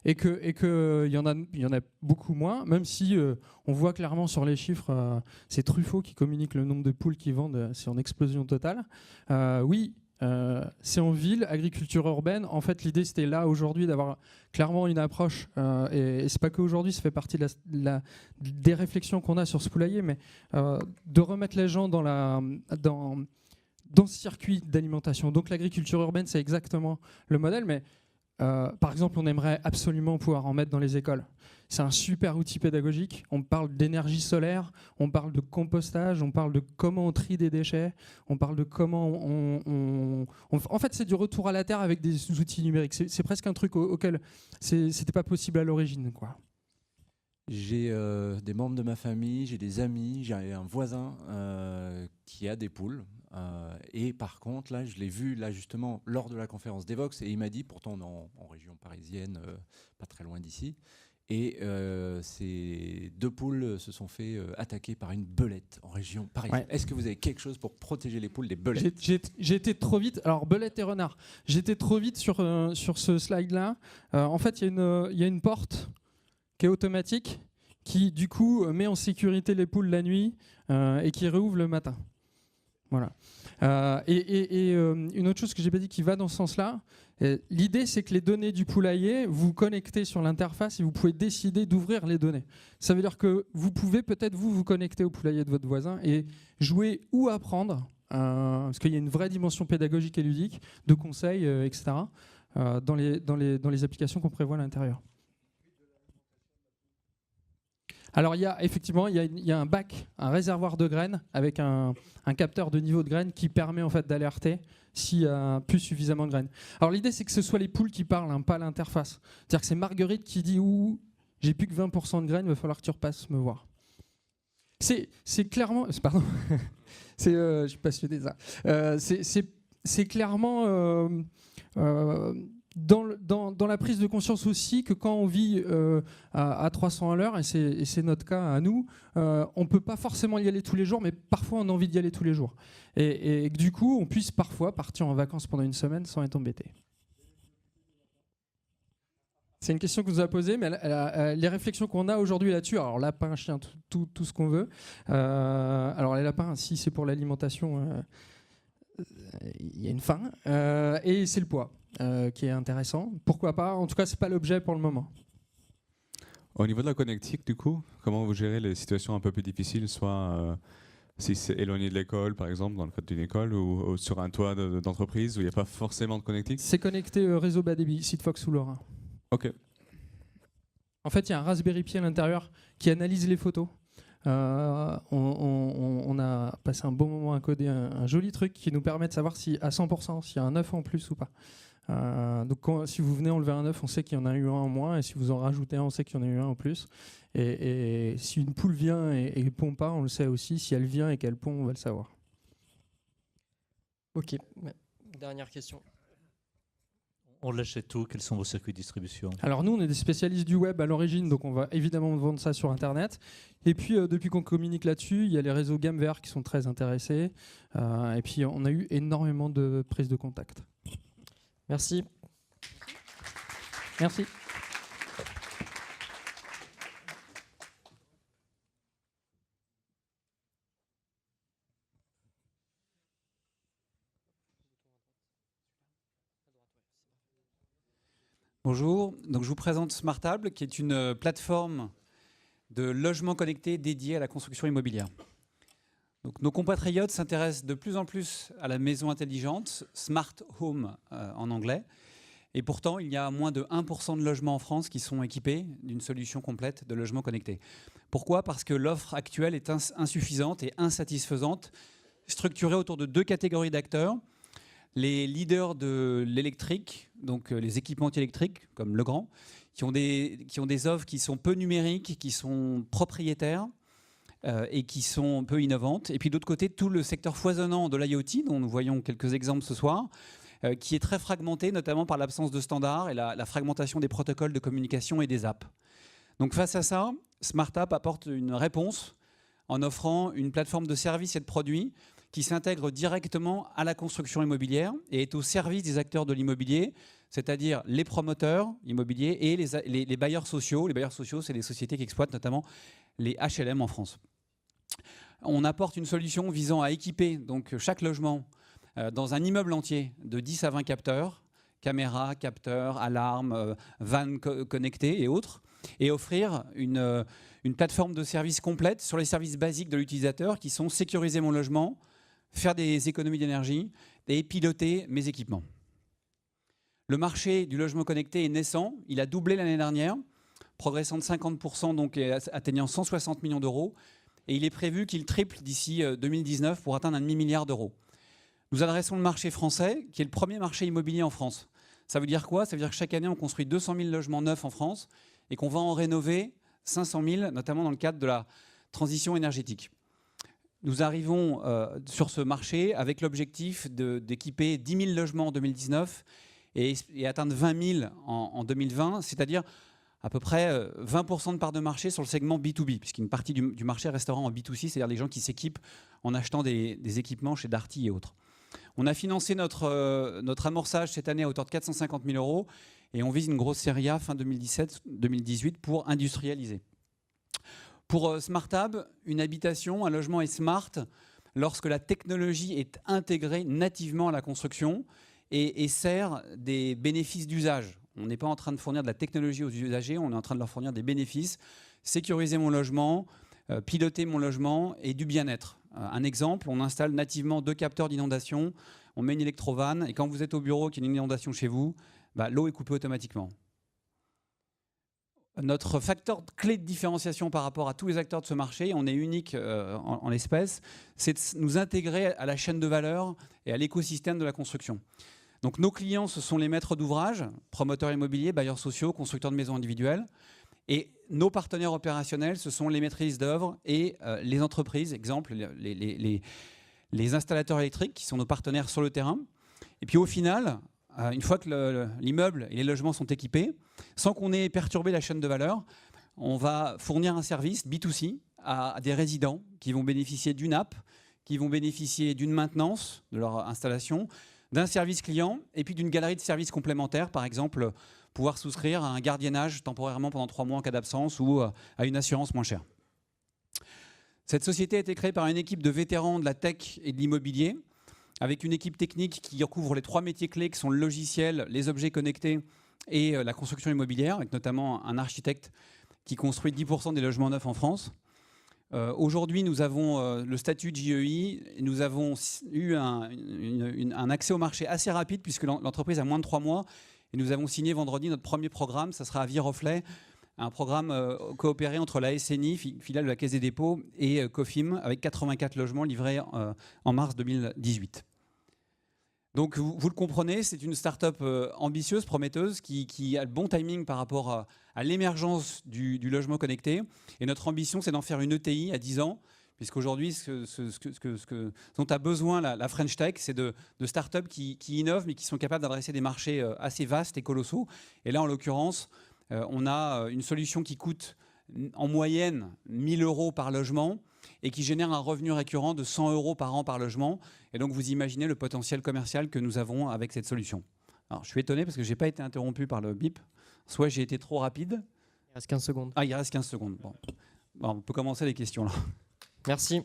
et qu'il y en a beaucoup moins, même si on voit clairement sur les chiffres, c'est Truffaut qui communique le nombre de poules qu'ils vendent, c'est en explosion totale. Oui, c'est en ville, agriculture urbaine. En fait, l'idée, c'était là, aujourd'hui, d'avoir clairement une approche, et c'est pas qu'aujourd'hui, ça fait partie des réflexions qu'on a sur ce poulailler, mais de remettre les gens dans ce circuit d'alimentation. Donc l'agriculture urbaine, c'est exactement le modèle, mais par exemple, on aimerait absolument pouvoir en mettre dans les écoles. C'est un super outil pédagogique. On parle d'énergie solaire, on parle de compostage, on parle de comment on trie des déchets, on parle de comment en fait, c'est du retour à la terre avec des outils numériques. C'est presque un truc auquel c'était pas possible à l'origine, quoi. J'ai des membres de ma famille, j'ai des amis, j'ai un voisin qui a des poules. Et par contre, là, je l'ai vu là justement lors de la conférence d'Evox, et il m'a dit, pourtant on est en région parisienne, pas très loin d'ici, et ces 2 poules se sont fait attaquer par une belette en région parisienne. Ouais. Est-ce que vous avez quelque chose pour protéger les poules des belettes? J'ai été trop vite. Alors, belette et renard. J'étais trop vite sur ce slide-là. En fait, il y a une porte qui est automatique, qui du coup met en sécurité les poules la nuit et qui réouvre le matin. Voilà. Une autre chose que j'ai pas dit qui va dans ce sens-là, l'idée c'est que les données du poulailler, vous connectez sur l'interface et vous pouvez décider d'ouvrir les données. Ça veut dire que vous pouvez peut-être vous connecter au poulailler de votre voisin et jouer ou apprendre, parce qu'il y a une vraie dimension pédagogique et ludique, de conseils, etc., dans les applications qu'on prévoit à l'intérieur. Alors il y a un bac, un réservoir de graines avec un capteur de niveau de graines qui permet en fait d'alerter s'il y a plus suffisamment de graines. Alors l'idée c'est que ce soit les poules qui parlent, pas l'interface. C'est-à-dire que c'est Marguerite qui dit j'ai plus que 20% de graines, il va falloir que tu repasses me voir. C'est clairement, pardon, je suis passionné de ça. C'est clairement dans la prise de conscience aussi que quand on vit à 300 à l'heure, et c'est notre cas à nous, on ne peut pas forcément y aller tous les jours, mais parfois on a envie d'y aller tous les jours. Et que du coup, on puisse parfois partir en vacances pendant une semaine sans être embêté. C'est une question que vous a posée, mais les réflexions qu'on a aujourd'hui là-dessus, alors lapin, chien, tout ce qu'on veut. Alors les lapins, si c'est pour l'alimentation, il y a une fin. Et c'est le poids qui est intéressant. Pourquoi pas? En tout cas, c'est pas l'objet pour le moment. Au niveau de la connectique, du coup, comment vous gérez les situations un peu plus difficiles, soit si c'est éloigné de l'école, par exemple, dans le cadre d'une école, ou sur un toit d'entreprise où il n'y a pas forcément de connectique? C'est connecté au réseau bas débit, Sigfox ou LoRa. Ok. En fait, il y a un Raspberry Pi à l'intérieur qui analyse les photos. On a passé un bon moment à coder un joli truc qui nous permet de savoir si à 100% s'il y a un œuf en plus ou pas. Donc si vous venez enlever un œuf, on sait qu'il y en a eu un en moins, et si vous en rajoutez un, on sait qu'il y en a eu un en plus. Et si une poule vient et pond pas, on le sait aussi. Si elle vient et qu'elle pond, on va le savoir. Ok. Dernière question. On l'achète où? Quels sont vos circuits de distribution? Alors nous, on est des spécialistes du web à l'origine, donc on va évidemment vendre ça sur Internet. Et puis depuis qu'on communique là-dessus, il y a les réseaux GameVR qui sont très intéressés. Et puis on a eu énormément de prises de contact. Merci. Merci. Bonjour, donc je vous présente Smartable, qui est une plateforme de logement connecté dédiée à la construction immobilière. Donc, nos compatriotes s'intéressent de plus en plus à la maison intelligente, Smart Home en anglais, et pourtant il y a moins de 1% de logements en France qui sont équipés d'une solution complète de logement connecté. Pourquoi? Parce que l'offre actuelle est insuffisante et insatisfaisante, structurée autour de 2 catégories d'acteurs. Les leaders de l'électrique, donc les équipementiers électriques, comme Legrand, qui ont des offres qui sont peu numériques, qui sont propriétaires et qui sont peu innovantes. Et puis d'autre côté, tout le secteur foisonnant de l'IoT, dont nous voyons quelques exemples ce soir, qui est très fragmenté, notamment par l'absence de standards et la fragmentation des protocoles de communication et des apps. Donc face à ça, SmartApp apporte une réponse en offrant une plateforme de services et de produits qui s'intègre directement à la construction immobilière et est au service des acteurs de l'immobilier, c'est-à-dire les promoteurs immobiliers et les bailleurs sociaux. Les bailleurs sociaux, c'est les sociétés qui exploitent notamment les HLM en France. On apporte une solution visant à équiper donc chaque logement dans un immeuble entier de 10 à 20 capteurs, caméras, capteurs, alarmes, vannes connectées et autres, et offrir une plateforme de services complète sur les services basiques de l'utilisateur qui sont sécuriser mon logement, faire des économies d'énergie et piloter mes équipements. Le marché du logement connecté est naissant, il a doublé l'année dernière, progressant de 50%, donc atteignant 160 millions d'euros, et il est prévu qu'il triple d'ici 2019 pour atteindre 1,5 milliard d'euros. Nous adressons le marché français, qui est le premier marché immobilier en France. Ça veut dire quoi? Ça veut dire que chaque année, on construit 200 000 logements neufs en France et qu'on va en rénover 500 000, notamment dans le cadre de la transition énergétique. Nous arrivons sur ce marché avec l'objectif d'équiper 10 000 logements en 2019 et atteindre 20 000 en 2020, c'est-à-dire à peu près 20% de part de marché sur le segment B2B, puisqu'une partie du marché restera en B2C, c'est-à-dire les gens qui s'équipent en achetant des équipements chez Darty et autres. On a financé notre amorçage cette année à hauteur de 450 000 euros et on vise une grosse série A fin 2017-2018 pour industrialiser. Pour SmartHub, une habitation, un logement est smart lorsque la technologie est intégrée nativement à la construction et sert des bénéfices d'usage. On n'est pas en train de fournir de la technologie aux usagers, on est en train de leur fournir des bénéfices, sécuriser mon logement, piloter mon logement et du bien-être. Un exemple, on installe nativement 2 capteurs d'inondation, on met une électrovanne et quand vous êtes au bureau qu'il y a une inondation chez vous, l'eau est coupée automatiquement. Notre facteur clé de différenciation par rapport à tous les acteurs de ce marché, on est unique en l'espèce, c'est de nous intégrer à la chaîne de valeur et à l'écosystème de la construction. Donc nos clients, ce sont les maîtres d'ouvrage, promoteurs immobiliers, bailleurs sociaux, constructeurs de maisons individuelles. Et nos partenaires opérationnels, ce sont les maîtrises d'œuvre et les entreprises, exemple les installateurs électriques qui sont nos partenaires sur le terrain. Et puis au final, une fois que l'immeuble et les logements sont équipés, sans qu'on ait perturbé la chaîne de valeur, on va fournir un service B2C à des résidents qui vont bénéficier d'une app, qui vont bénéficier d'une maintenance de leur installation, d'un service client et puis d'une galerie de services complémentaires, par exemple pouvoir souscrire à un gardiennage temporairement pendant 3 mois en cas d'absence ou à une assurance moins chère. Cette société a été créée par une équipe de vétérans de la tech et de l'immobilier, avec une équipe technique qui recouvre les 3 métiers clés qui sont le logiciel, les objets connectés et la construction immobilière, avec notamment un architecte qui construit 10% des logements neufs en France. Aujourd'hui, nous avons le statut de JEI, nous avons eu un accès au marché assez rapide puisque l'entreprise a moins de 3 mois et nous avons signé vendredi notre premier programme, ça sera à Viroflay, un programme coopéré entre la SNI, filiale de la Caisse des dépôts, et Cofim avec 84 logements livrés en mars 2018. Donc vous le comprenez, c'est une start-up ambitieuse, prometteuse, qui a le bon timing par rapport à l'émergence du logement connecté. Et notre ambition, c'est d'en faire une ETI à 10 ans, puisqu'aujourd'hui, ce dont a besoin la French Tech, c'est de start-up qui innovent, mais qui sont capables d'adresser des marchés assez vastes et colossaux. Et là, en l'occurrence, on a une solution qui coûte en moyenne 1 000 euros par logement et qui génère un revenu récurrent de 100 euros par an par logement. Et donc, vous imaginez le potentiel commercial que nous avons avec cette solution. Alors, je suis étonné parce que je n'ai pas été interrompu par le bip. Soit j'ai été trop rapide. Il reste 15 secondes. Ah, il reste 15 secondes. Bon, on peut commencer les questions là. Merci.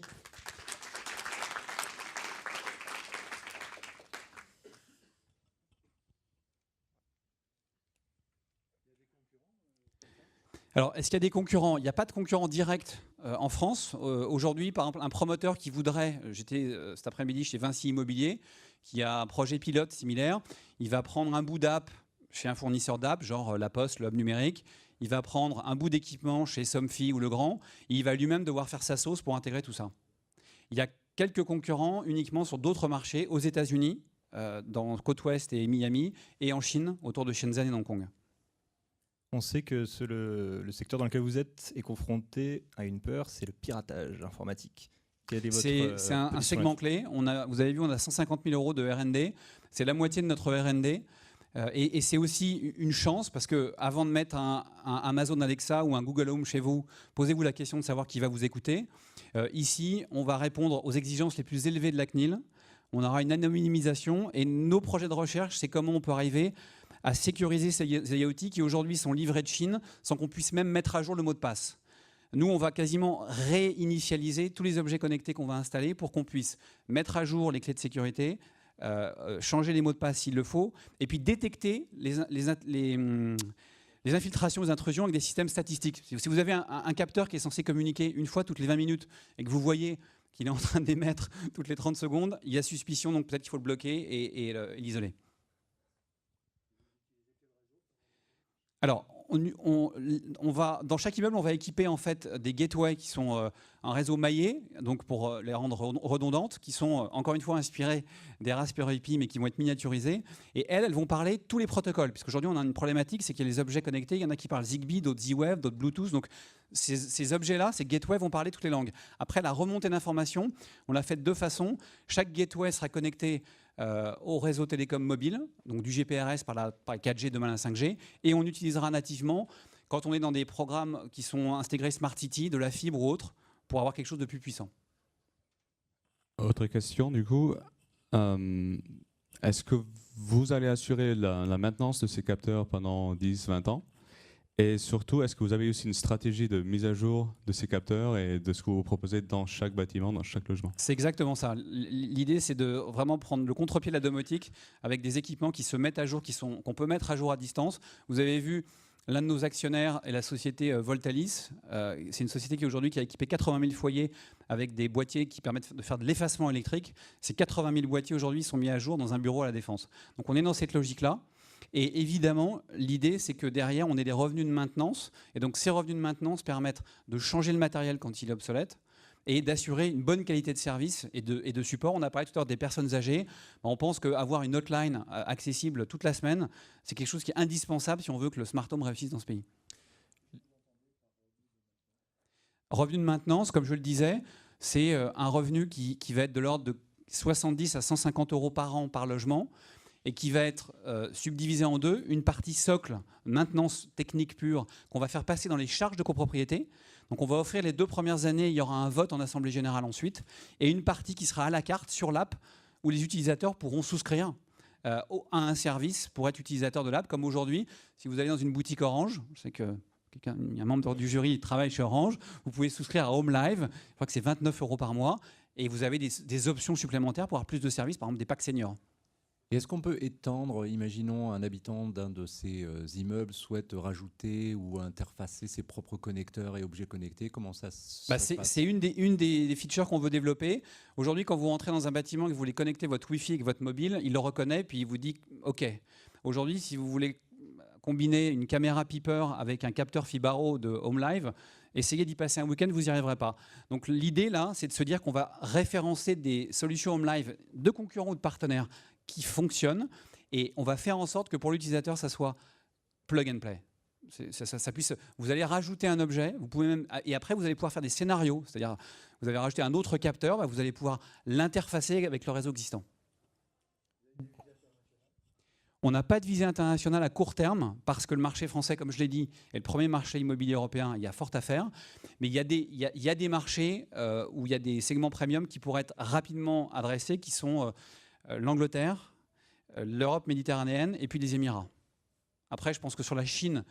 Alors, est-ce qu'il y a des concurrents? Il n'y a pas de concurrents directs en France. Aujourd'hui, par exemple, un promoteur qui voudrait, j'étais cet après-midi chez Vinci Immobilier, qui a un projet pilote similaire, il va prendre un bout d'app chez un fournisseur d'app, genre La Poste, le hub numérique, il va prendre un bout d'équipement chez Somfy ou Legrand, et il va lui-même devoir faire sa sauce pour intégrer tout ça. Il y a quelques concurrents uniquement sur d'autres marchés, aux États-Unis, dans Côte Ouest et Miami, et en Chine, autour de Shenzhen et Hong Kong. On sait que le secteur dans lequel vous êtes est confronté à une peur, c'est le piratage informatique. C'est un segment clé. Vous avez vu, on a 150 000 euros de R&D. C'est la moitié de notre R&D. Et c'est aussi une chance parce que avant de mettre un Amazon Alexa ou un Google Home chez vous, posez-vous la question de savoir qui va vous écouter. Ici, on va répondre aux exigences les plus élevées de la CNIL. On aura une anonymisation et nos projets de recherche, c'est comment on peut arriver à sécuriser ces IoT qui aujourd'hui sont livrés de Chine sans qu'on puisse même mettre à jour le mot de passe. Nous, on va quasiment réinitialiser tous les objets connectés qu'on va installer pour qu'on puisse mettre à jour les clés de sécurité, changer les mots de passe s'il le faut, et puis détecter les infiltrations, les intrusions avec des systèmes statistiques. Si vous avez un capteur qui est censé communiquer une fois toutes les 20 minutes et que vous voyez qu'il est en train d'émettre toutes les 30 secondes, il y a suspicion, donc peut-être qu'il faut le bloquer et l'isoler. Alors, on va, dans chaque immeuble, on va équiper en fait des gateways qui sont un réseau maillé, donc pour les rendre redondantes, qui sont encore une fois inspirées des Raspberry Pi, mais qui vont être miniaturisées. Et elles vont parler tous les protocoles, puisqu'aujourd'hui on a une problématique, c'est qu'il y a les objets connectés, il y en a qui parlent Zigbee, d'autres Z-Wave, d'autres Bluetooth. Donc ces objets-là, ces gateways vont parler toutes les langues. Après, la remontée d'informations, on l'a fait de deux façons. Chaque gateway sera connecté au réseau télécom mobile, donc du GPRS par la 4G, demain la 5G, et on utilisera nativement, quand on est dans des programmes qui sont intégrés Smart City, de la fibre ou autre, pour avoir quelque chose de plus puissant. Autre question, du coup, est-ce que vous allez assurer la maintenance de ces capteurs pendant 10-20 ans? Et surtout, est-ce que vous avez aussi une stratégie de mise à jour de ces capteurs et de ce que vous proposez dans chaque bâtiment, dans chaque logement? C'est exactement ça. L'idée, c'est de vraiment prendre le contre-pied de la domotique avec des équipements qui se mettent à jour, qu'on peut mettre à jour à distance. Vous avez vu, l'un de nos actionnaires est la société Voltalis. C'est une société qui aujourd'hui a équipé 80 000 foyers avec des boîtiers qui permettent de faire de l'effacement électrique. Ces 80 000 boîtiers aujourd'hui sont mis à jour dans un bureau à la Défense. Donc on est dans cette logique-là. Et évidemment, l'idée, c'est que derrière, on ait des revenus de maintenance. Et donc, ces revenus de maintenance permettent de changer le matériel quand il est obsolète et d'assurer une bonne qualité de service et de support. On a parlé tout à l'heure des personnes âgées. On pense qu'avoir une hotline accessible toute la semaine, c'est quelque chose qui est indispensable si on veut que le smart home réussisse dans ce pays. Revenu de maintenance, comme je le disais, c'est un revenu qui va être de l'ordre de 70 à 150 € par an par logement, et qui va être subdivisé en deux, une partie socle, maintenance technique pure, qu'on va faire passer dans les charges de copropriété. Donc on va offrir les 2 premières années, il y aura un vote en Assemblée Générale ensuite, et une partie qui sera à la carte sur l'app, où les utilisateurs pourront souscrire à un service pour être utilisateur de l'app, comme aujourd'hui, si vous allez dans une boutique Orange, je sais que un membre du jury travaille chez Orange, vous pouvez souscrire à Home Live, je crois que c'est 29 € par mois, et vous avez des options supplémentaires pour avoir plus de services, par exemple des packs seniors. Et est-ce qu'on peut étendre, imaginons un habitant d'un de ces immeubles souhaite rajouter ou interfacer ses propres connecteurs et objets connectés, comment ça se passe? C'est une des features qu'on veut développer. Aujourd'hui, quand vous rentrez dans un bâtiment et que vous voulez connecter votre Wi-Fi avec votre mobile, il le reconnaît puis il vous dit OK. Aujourd'hui, si vous voulez combiner une caméra Piper avec un capteur Fibaro de Home Live, essayez d'y passer un week-end, vous n'y arriverez pas. Donc l'idée là, c'est de se dire qu'on va référencer des solutions Home Live de concurrents ou de partenaires qui fonctionnent, et on va faire en sorte que pour l'utilisateur, ça soit plug and play. Ça puisse, vous allez rajouter un objet, vous pouvez même, et après vous allez pouvoir faire des scénarios, c'est-à-dire vous allez rajouter un autre capteur, vous allez pouvoir l'interfacer avec le réseau existant. On n'a pas de visée internationale à court terme parce que le marché français, comme je l'ai dit, est le premier marché immobilier européen. Il y a fort à faire. Mais il y a des marchés où il y a des segments premium qui pourraient être rapidement adressés, qui sont l'Angleterre, l'Europe méditerranéenne et puis les Émirats. Après, je pense que sur la Chine,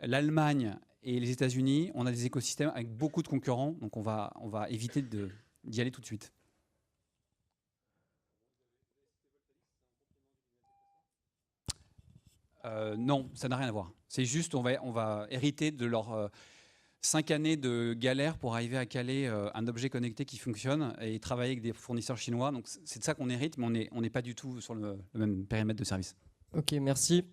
l'Allemagne et les États-Unis, on a des écosystèmes avec beaucoup de concurrents. Donc on va éviter d'y aller tout de suite. Non, ça n'a rien à voir. C'est juste, on va hériter de leurs 5 années de galère pour arriver à caler un objet connecté qui fonctionne et travailler avec des fournisseurs chinois. Donc c'est de ça qu'on hérite, mais on n'est pas du tout sur le même périmètre de service. Ok, merci.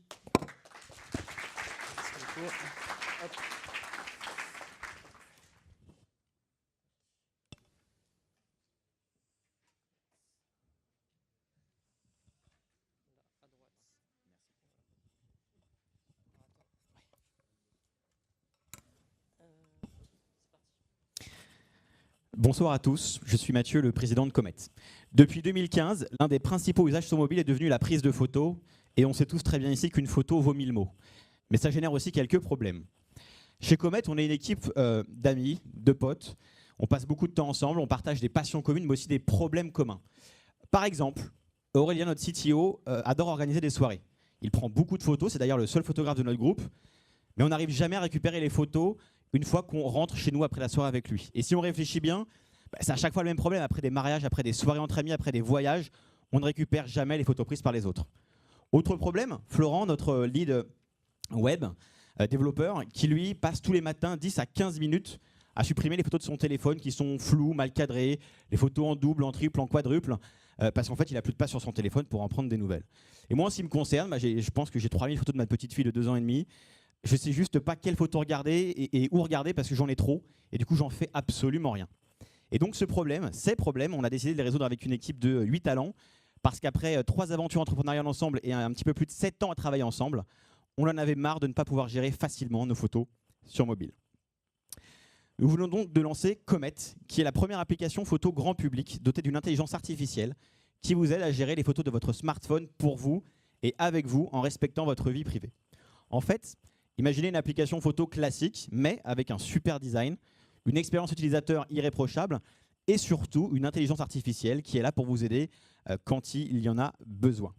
Bonsoir à tous, je suis Mathieu, le président de Comet. Depuis 2015, l'un des principaux usages sur mobile est devenu la prise de photos Et on sait tous très bien ici qu'une photo vaut 1000 mots. Mais ça génère aussi quelques problèmes. Chez Comet, on est une équipe d'amis, de potes. On passe beaucoup de temps ensemble, on partage des passions communes, mais aussi des problèmes communs. Par exemple, Aurélien, notre CTO, adore organiser des soirées. Il prend beaucoup de photos, c'est d'ailleurs le seul photographe de notre groupe, mais on n'arrive jamais à récupérer les photos une fois qu'on rentre chez nous après la soirée avec lui. Et si on réfléchit bien, c'est à chaque fois le même problème. Après des mariages, après des soirées entre amis, après des voyages, on ne récupère jamais les photos prises par les autres. Autre problème, Florent, notre lead web développeur, qui lui passe tous les matins 10 à 15 minutes à supprimer les photos de son téléphone qui sont floues, mal cadrées, les photos en double, en triple, en quadruple, parce qu'en fait, il n'a plus de place sur son téléphone pour en prendre des nouvelles. Et moi, en ce qui me concerne, je pense que j'ai 3000 photos de ma petite fille de 2 ans et demi. Je ne sais juste pas quelle photo regarder et où regarder parce que j'en ai trop. Et du coup, j'en fais absolument rien. Et donc, ces problèmes, on a décidé de les résoudre avec une équipe de 8 talents, parce qu'après 3 aventures entrepreneuriales ensemble et un petit peu plus de 7 ans à travailler ensemble, on en avait marre de ne pas pouvoir gérer facilement nos photos sur mobile. Nous venons donc de lancer Comet, qui est la première application photo grand public dotée d'une intelligence artificielle qui vous aide à gérer les photos de votre smartphone pour vous et avec vous en respectant votre vie privée. En fait, imaginez une application photo classique, mais avec un super design, une expérience utilisateur irréprochable et surtout une intelligence artificielle qui est là pour vous aider quand il y en a besoin.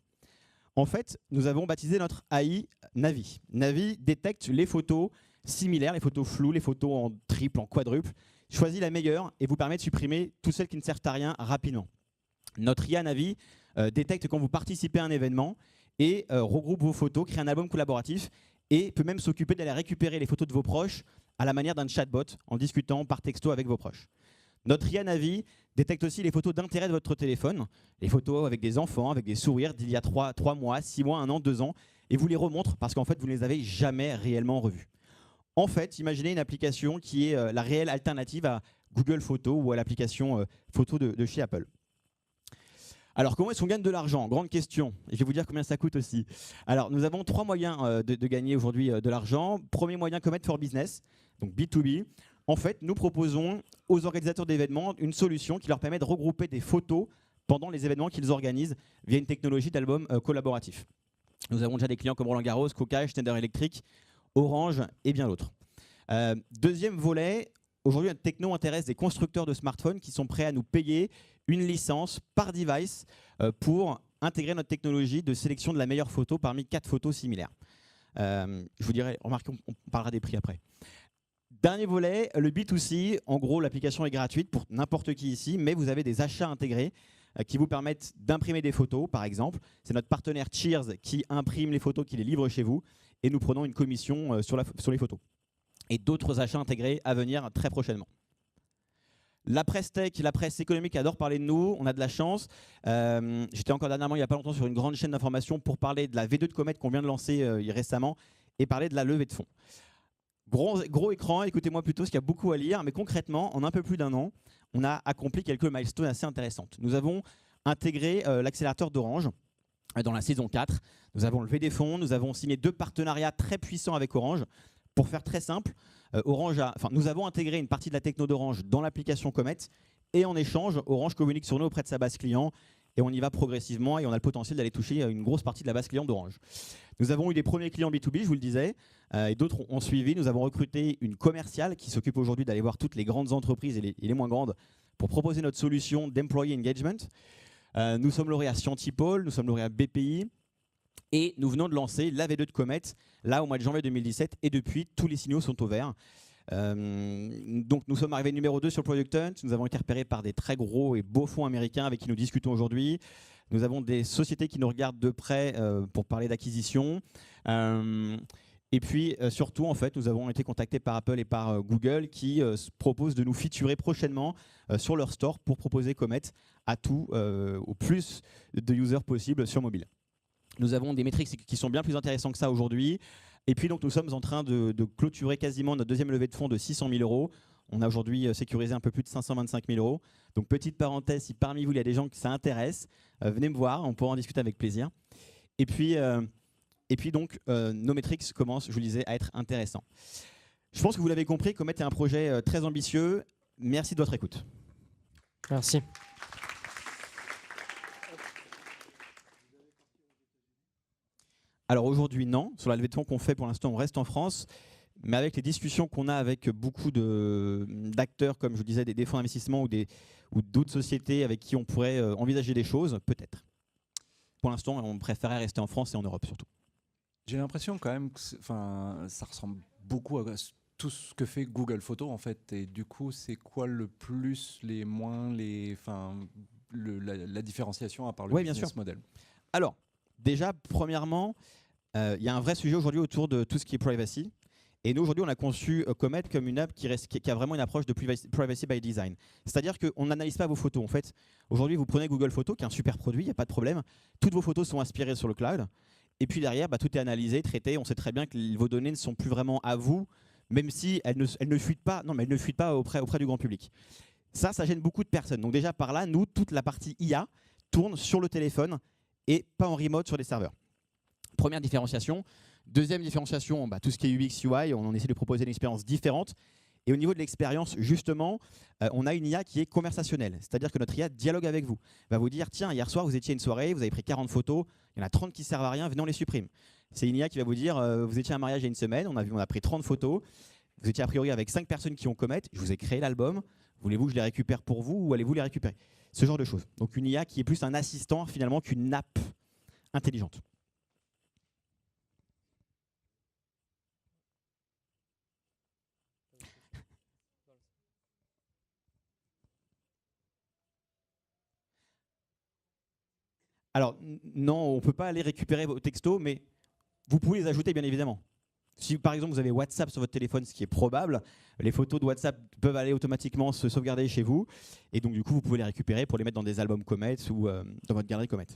En fait, nous avons baptisé notre AI Navi. Navi détecte les photos similaires, les photos floues, les photos en triple, en quadruple, choisit la meilleure et vous permet de supprimer toutes celles qui ne servent à rien rapidement. Notre IA Navi détecte quand vous participez à un événement et regroupe vos photos, crée un album collaboratif et peut même s'occuper d'aller récupérer les photos de vos proches à la manière d'un chatbot en discutant par texto avec vos proches. Notre IA Navi détecte aussi les photos d'intérêt de votre téléphone, les photos avec des enfants, avec des sourires d'il y a 3 mois, 6 mois, 1 an, 2 ans, et vous les remontre parce qu'en fait, vous ne les avez jamais réellement revus. En fait, imaginez une application qui est la réelle alternative à Google Photos ou à l'application photo de chez Apple. Alors, comment est-ce qu'on gagne de l'argent? Grande question. Et je vais vous dire combien ça coûte aussi. Alors, nous avons 3 moyens de gagner aujourd'hui de l'argent. Premier moyen, Comet for Business, donc B2B. En fait, nous proposons aux organisateurs d'événements une solution qui leur permet de regrouper des photos pendant les événements qu'ils organisent via une technologie d'album collaboratif. Nous avons déjà des clients comme Roland Garros, Coca, Schneider Electric, Orange et bien d'autres. Deuxième volet, aujourd'hui notre techno intéresse des constructeurs de smartphones qui sont prêts à nous payer une licence par device pour intégrer notre technologie de sélection de la meilleure photo parmi 4 photos similaires. Je vous dirai, remarquez, on parlera des prix après. Dernier volet, le B2C. En gros, l'application est gratuite pour n'importe qui ici, mais vous avez des achats intégrés qui vous permettent d'imprimer des photos, par exemple. C'est notre partenaire Cheers qui imprime les photos, qui les livre chez vous, et nous prenons une commission sur les photos. Et d'autres achats intégrés à venir très prochainement. La presse tech, la presse économique adore parler de nous, on a de la chance. J'étais encore dernièrement, il n'y a pas longtemps, sur une grande chaîne d'information pour parler de la V2 de Comet qu'on vient de lancer récemment et parler de la levée de fonds. Gros écran, écoutez-moi plutôt, parce qu'il y a beaucoup à lire, mais concrètement, en un peu plus d'1 an, on a accompli quelques milestones assez intéressantes. Nous avons intégré l'accélérateur d'Orange dans la saison 4. Nous avons levé des fonds, nous avons signé 2 partenariats très puissants avec Orange. Pour faire très simple, nous avons intégré une partie de la techno d'Orange dans l'application Comet et en échange, Orange communique sur nous auprès de sa base client et on y va progressivement et on a le potentiel d'aller toucher une grosse partie de la base client d'Orange. Nous avons eu des premiers clients B2B, je vous le disais, et d'autres ont suivi. Nous avons recruté une commerciale qui s'occupe aujourd'hui d'aller voir toutes les grandes entreprises et les moins grandes pour proposer notre solution d'employee engagement. Nous sommes lauréats Scientipol, nous sommes lauréats BPI. Et nous venons de lancer la V2 de Comet, là au mois de janvier 2017, et depuis, tous les signaux sont au vert. Donc nous sommes arrivés numéro 2 sur Product Hunt, nous avons été repérés par des très gros et beaux fonds américains avec qui nous discutons aujourd'hui. Nous avons des sociétés qui nous regardent de près pour parler d'acquisition. Et puis surtout, en fait, nous avons été contactés par Apple et par Google qui proposent de nous featurer prochainement sur leur store pour proposer Comet à au plus de users possible sur mobile. Nous avons des métriques qui sont bien plus intéressantes que ça aujourd'hui. Et puis donc nous sommes en train de clôturer quasiment notre deuxième levée de fonds de 600 000 €. On a aujourd'hui sécurisé un peu plus de 525 000 €. Donc petite parenthèse, si parmi vous il y a des gens qui ça intéresse, venez me voir, on pourra en discuter avec plaisir. Et puis donc nos métriques commencent, je vous le disais, à être intéressants. Je pense que vous l'avez compris, Comet est un projet très ambitieux. Merci de votre écoute. Merci. Alors aujourd'hui, non. Sur la levée de fonds qu'on fait pour l'instant, on reste en France. Mais avec les discussions qu'on a avec beaucoup d'acteurs, comme je vous disais, des fonds d'investissement ou d'autres sociétés avec qui on pourrait envisager des choses, peut-être. Pour l'instant, on préférait rester en France et en Europe surtout. J'ai l'impression quand même que ça ressemble beaucoup à tout ce que fait Google Photos en fait. Et du coup, c'est quoi le plus, les moins, la différenciation à part le business model? Alors, déjà, premièrement, il y a un vrai sujet aujourd'hui autour de tout ce qui est privacy. Et nous, aujourd'hui, on a conçu Comet comme une app qui a vraiment une approche de privacy by design. C'est-à-dire qu'on n'analyse pas vos photos. En fait, aujourd'hui, vous prenez Google Photos, qui est un super produit, il n'y a pas de problème. Toutes vos photos sont inspirées sur le cloud. Et puis derrière, tout est analysé, traité. On sait très bien que vos données ne sont plus vraiment à vous, même si elles ne fuitent pas. Non, mais elles ne fuitent pas auprès du grand public. Ça gêne beaucoup de personnes. Donc déjà, par là, nous, toute la partie IA tourne sur le téléphone et pas en remote sur des serveurs. Première différenciation. Deuxième différenciation, tout ce qui est UX, UI, on essaie de proposer une expérience différente. Et au niveau de l'expérience, justement, on a une IA qui est conversationnelle. C'est-à-dire que notre IA dialogue avec vous. Va vous dire, tiens, hier soir, vous étiez à une soirée, vous avez pris 40 photos, il y en a 30 qui ne servent à rien, venez, on les supprime. C'est une IA qui va vous dire, vous étiez à un mariage il y a une semaine, on a pris 30 photos, vous étiez a priori avec 5 personnes qui ont Comet, je vous ai créé l'album, voulez-vous que je les récupère pour vous ou allez-vous les récupérer? Ce genre de choses. Donc une IA qui est plus un assistant finalement qu'une app intelligente. Alors, non, on ne peut pas aller récupérer vos textos, mais vous pouvez les ajouter, bien évidemment. Si, par exemple, vous avez WhatsApp sur votre téléphone, ce qui est probable, les photos de WhatsApp peuvent aller automatiquement se sauvegarder chez vous. Et donc, du coup, vous pouvez les récupérer pour les mettre dans des albums Comet ou dans votre galerie Comet.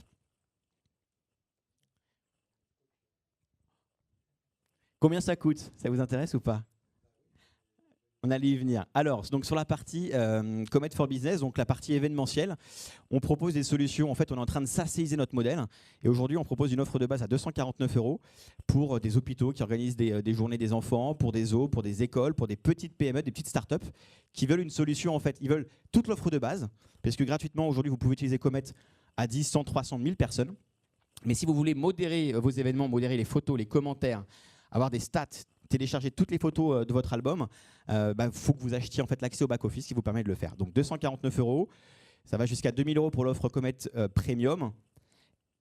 Combien ça coûte? Ça vous intéresse ou pas? On allait y venir. Alors, donc sur la partie Comet for Business, donc la partie événementielle, on propose des solutions. En fait, on est en train de SaaSiser notre modèle. Et aujourd'hui, on propose une offre de base à 249 € pour des hôpitaux qui organisent des journées des enfants, pour des zoos, pour des écoles, pour des petites PME, des petites startups qui veulent une solution. En fait, ils veulent toute l'offre de base, parce que gratuitement, aujourd'hui, vous pouvez utiliser Comet à 10, 100, 300 000 personnes. Mais si vous voulez modérer vos événements, modérer les photos, les commentaires, avoir des stats, télécharger toutes les photos de votre album, faut que vous achetiez en fait l'accès au back-office qui vous permet de le faire. Donc 249 €, ça va jusqu'à 2000 € pour l'offre Comet Premium.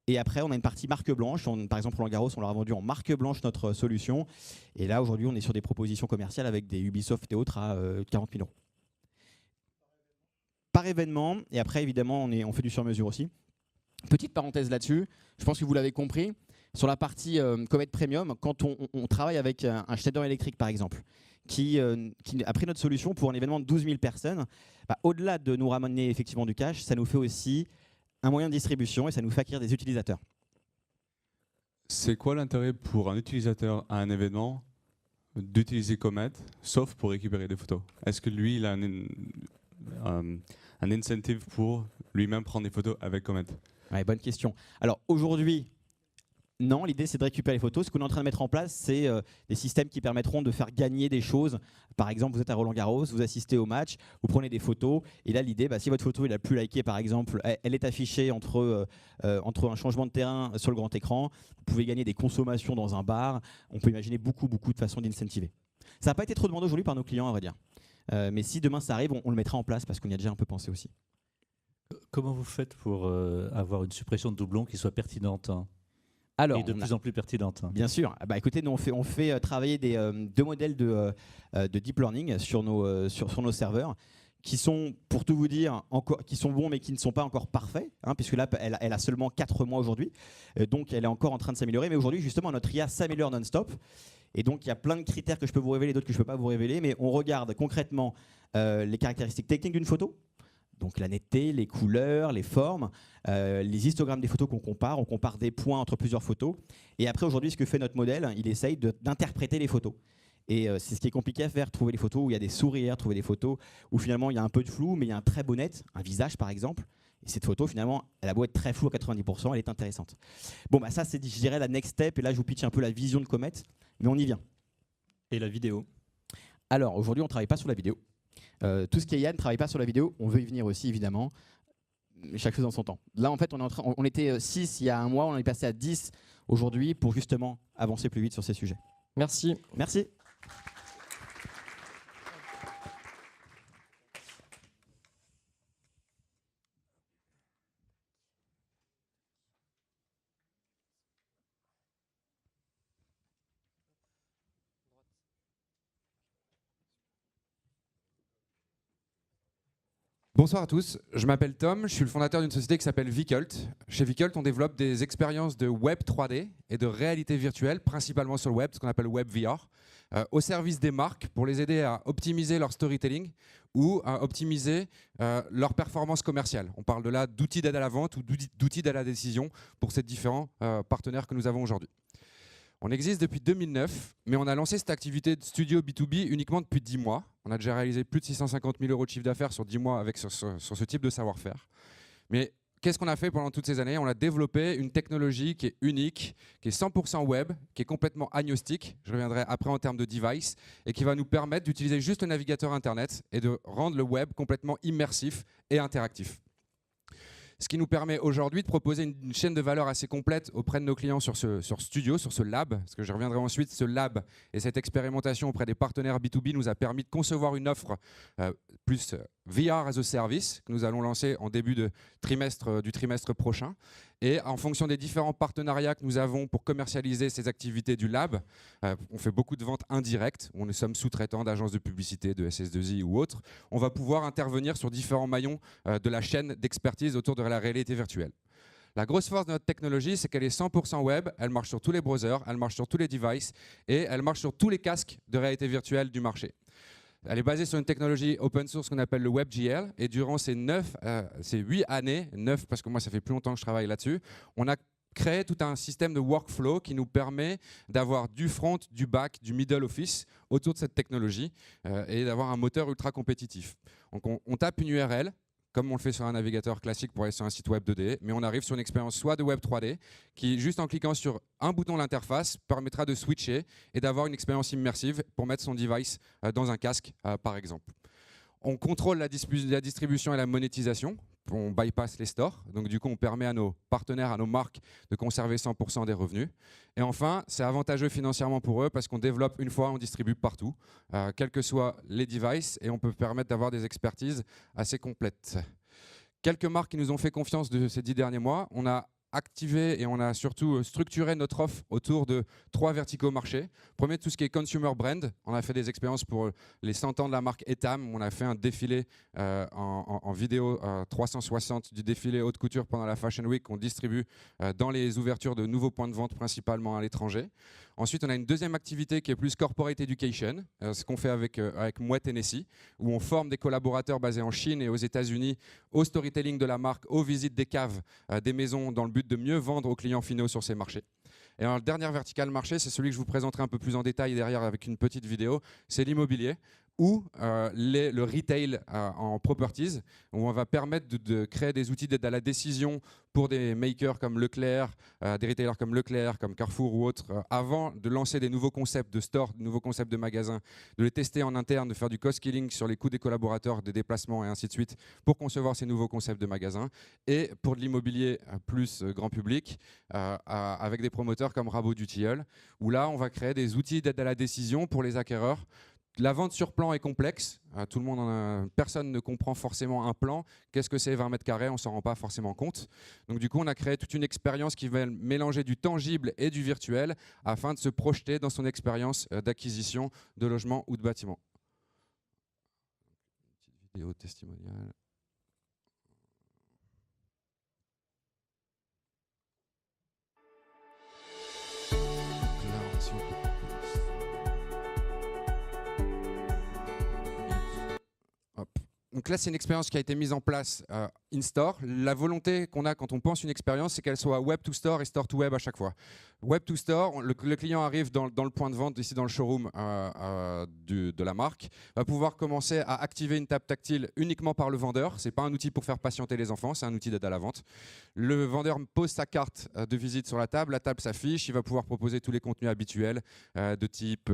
Et après, on a une partie marque blanche. Par exemple, Roland Garros, on leur a vendu en marque blanche notre solution. Et là, aujourd'hui, on est sur des propositions commerciales avec des Ubisoft et autres à 40 000 €. Par événement. Et après, évidemment, on fait du sur-mesure aussi. Petite parenthèse là-dessus, je pense que vous l'avez compris. Sur la partie Comet Premium, quand on travaille avec un Schneider Electric, par exemple, qui a pris notre solution pour un événement de 12 000 personnes, au-delà de nous ramener effectivement du cash, ça nous fait aussi un moyen de distribution et ça nous fait acquérir des utilisateurs. C'est quoi l'intérêt pour un utilisateur à un événement d'utiliser Comet, sauf pour récupérer des photos? Est-ce que lui, il a un incentive pour lui-même prendre des photos avec Comet? Ouais, bonne question. Alors aujourd'hui, non, l'idée c'est de récupérer les photos. Ce qu'on est en train de mettre en place, c'est des systèmes qui permettront de faire gagner des choses. Par exemple, vous êtes à Roland Garros, vous assistez au match, vous prenez des photos. Et là, l'idée, si votre photo est la plus likée, par exemple, elle est affichée entre un changement de terrain sur le grand écran. Vous pouvez gagner des consommations dans un bar. On peut imaginer beaucoup de façons d'incentiver. Ça n'a pas été trop demandé aujourd'hui par nos clients, à vrai dire. Mais si demain ça arrive, on le mettra en place parce qu'on y a déjà un peu pensé aussi. Comment vous faites pour avoir une suppression de doublons qui soit pertinente Alors, et de plus en plus pertinente? Bien sûr. Écoutez, nous on fait travailler deux modèles de deep learning sur nos serveurs qui sont, pour tout vous dire, qui sont bons mais qui ne sont pas encore parfaits, puisque là, elle a seulement 4 mois aujourd'hui. Donc, elle est encore en train de s'améliorer. Mais aujourd'hui, justement, notre IA s'améliore non-stop. Et donc, il y a plein de critères que je peux vous révéler, d'autres que je ne peux pas vous révéler. Mais on regarde concrètement les caractéristiques techniques d'une photo. Donc la netteté, les couleurs, les formes, les histogrammes des photos qu'on compare. On compare des points entre plusieurs photos. Et après, aujourd'hui, ce que fait notre modèle, il essaye d'interpréter les photos. Et c'est ce qui est compliqué à faire, trouver les photos où il y a des sourires, trouver des photos où finalement il y a un peu de flou, mais il y a un très beau net, un visage par exemple. Et cette photo, finalement, elle a beau être très floue à 90%, elle est intéressante. Bon, ça, c'est, je dirais, la next step. Et là, je vous pitch un peu la vision de Comet, mais on y vient. Et la vidéo? Alors, aujourd'hui, on ne travaille pas sur la vidéo. Tout ce qui est IA ne travaille pas sur la vidéo. On veut y venir aussi, évidemment. Chaque chose en son temps. Là, en fait, on était 6 il y a un mois, on est passé à 10 aujourd'hui pour justement avancer plus vite sur ces sujets. Merci. Merci. Bonsoir à tous, je m'appelle Tom, je suis le fondateur d'une société qui s'appelle Vcult. Chez Vcult, on développe des expériences de web 3D et de réalité virtuelle, principalement sur le web, ce qu'on appelle web VR, au service des marques pour les aider à optimiser leur storytelling ou à optimiser leur performance commerciale. On parle de là d'outils d'aide à la vente ou d'outils d'aide à la décision pour ces différents partenaires que nous avons aujourd'hui. On existe depuis 2009, mais on a lancé cette activité de studio B2B uniquement depuis 10 mois. On a déjà réalisé plus de 650 000 € de chiffre d'affaires sur 10 mois avec sur ce type de savoir-faire. Mais qu'est-ce qu'on a fait pendant toutes ces années? On a développé une technologie qui est unique, qui est 100% web, qui est complètement agnostique, je reviendrai après en termes de device, et qui va nous permettre d'utiliser juste le navigateur Internet et de rendre le web complètement immersif et interactif. Ce qui nous permet aujourd'hui de proposer une chaîne de valeur assez complète auprès de nos clients sur ce studio, sur ce lab, parce que je reviendrai ensuite, ce lab et cette expérimentation auprès des partenaires B2B nous a permis de concevoir une offre plus VR as a service que nous allons lancer en début du trimestre prochain. Et en fonction des différents partenariats que nous avons pour commercialiser ces activités du lab, on fait beaucoup de ventes indirectes, où nous sommes sous-traitants d'agences de publicité, de SS2I ou autres. On va pouvoir intervenir sur différents maillons de la chaîne d'expertise autour de la réalité virtuelle. La grosse force de notre technologie, c'est qu'elle est 100% web, elle marche sur tous les browsers, elle marche sur tous les devices et elle marche sur tous les casques de réalité virtuelle du marché. Elle est basée sur une technologie open source qu'on appelle le WebGL et durant ces 8 années, 9 parce que moi ça fait plus longtemps que je travaille là-dessus, on a créé tout un système de workflow qui nous permet d'avoir du front, du back, du middle office autour de cette technologie et d'avoir un moteur ultra compétitif. Donc on tape une URL, comme on le fait sur un navigateur classique pour aller sur un site web 2D, mais on arrive sur une expérience soit de web 3D, qui juste en cliquant sur un bouton de l'interface permettra de switcher et d'avoir une expérience immersive pour mettre son device dans un casque par exemple. On contrôle la distribution et la monétisation, on bypass les stores, donc du coup on permet à nos partenaires, à nos marques de conserver 100% des revenus. Et enfin, c'est avantageux financièrement pour eux parce qu'on développe une fois, on distribue partout, quels que soient les devices, et on peut permettre d'avoir des expertises assez complètes. Quelques marques qui nous ont fait confiance de ces 10 derniers mois, on a activé et on a surtout structuré notre offre autour de 3 verticaux marchés. Premier, tout ce qui est consumer brand. On a fait des expériences pour les 100 ans de la marque Etam. On a fait un défilé en vidéo 360 du défilé haute couture pendant la Fashion Week qu'on distribue dans les ouvertures de nouveaux points de vente, principalement à l'étranger. Ensuite, on a une deuxième activité qui est plus corporate education, ce qu'on fait avec Mouet Tennessee, où on forme des collaborateurs basés en Chine et aux États-Unis au storytelling de la marque, aux visites des caves des maisons dans le but de mieux vendre aux clients finaux sur ces marchés. Et alors, le dernier vertical marché, c'est celui que je vous présenterai un peu plus en détail derrière avec une petite vidéo, c'est l'immobilier ou le retail en properties, où on va permettre de créer des outils d'aide à la décision pour des makers comme Leclerc, des retailers comme Leclerc, comme Carrefour ou autres, avant de lancer des nouveaux concepts de store, de nouveaux concepts de magasins, de les tester en interne, de faire du cost killing sur les coûts des collaborateurs, des déplacements et ainsi de suite, pour concevoir ces nouveaux concepts de magasins. Et pour de l'immobilier plus grand public, avec des promoteurs comme Rabot du Tilleul, où là, on va créer des outils d'aide à la décision pour les acquéreurs. La vente sur plan est complexe, personne ne comprend forcément un plan. Qu'est-ce que c'est 20 mètres carrés? On ne s'en rend pas forcément compte. Donc du coup, on a créé toute une expérience qui va mélanger du tangible et du virtuel afin de se projeter dans son expérience d'acquisition de logement ou de bâtiment. Petite vidéo testimoniale. Donc là, c'est une expérience qui a été mise en place in-store. La volonté qu'on a quand on pense une expérience, c'est qu'elle soit web to store et store to web à chaque fois. Web to store, le client arrive dans le point de vente, ici dans le showroom de la marque, va pouvoir commencer à activer une table tactile uniquement par le vendeur. Ce n'est pas un outil pour faire patienter les enfants, c'est un outil d'aide à la vente. Le vendeur pose sa carte de visite sur la table s'affiche, il va pouvoir proposer tous les contenus habituels de type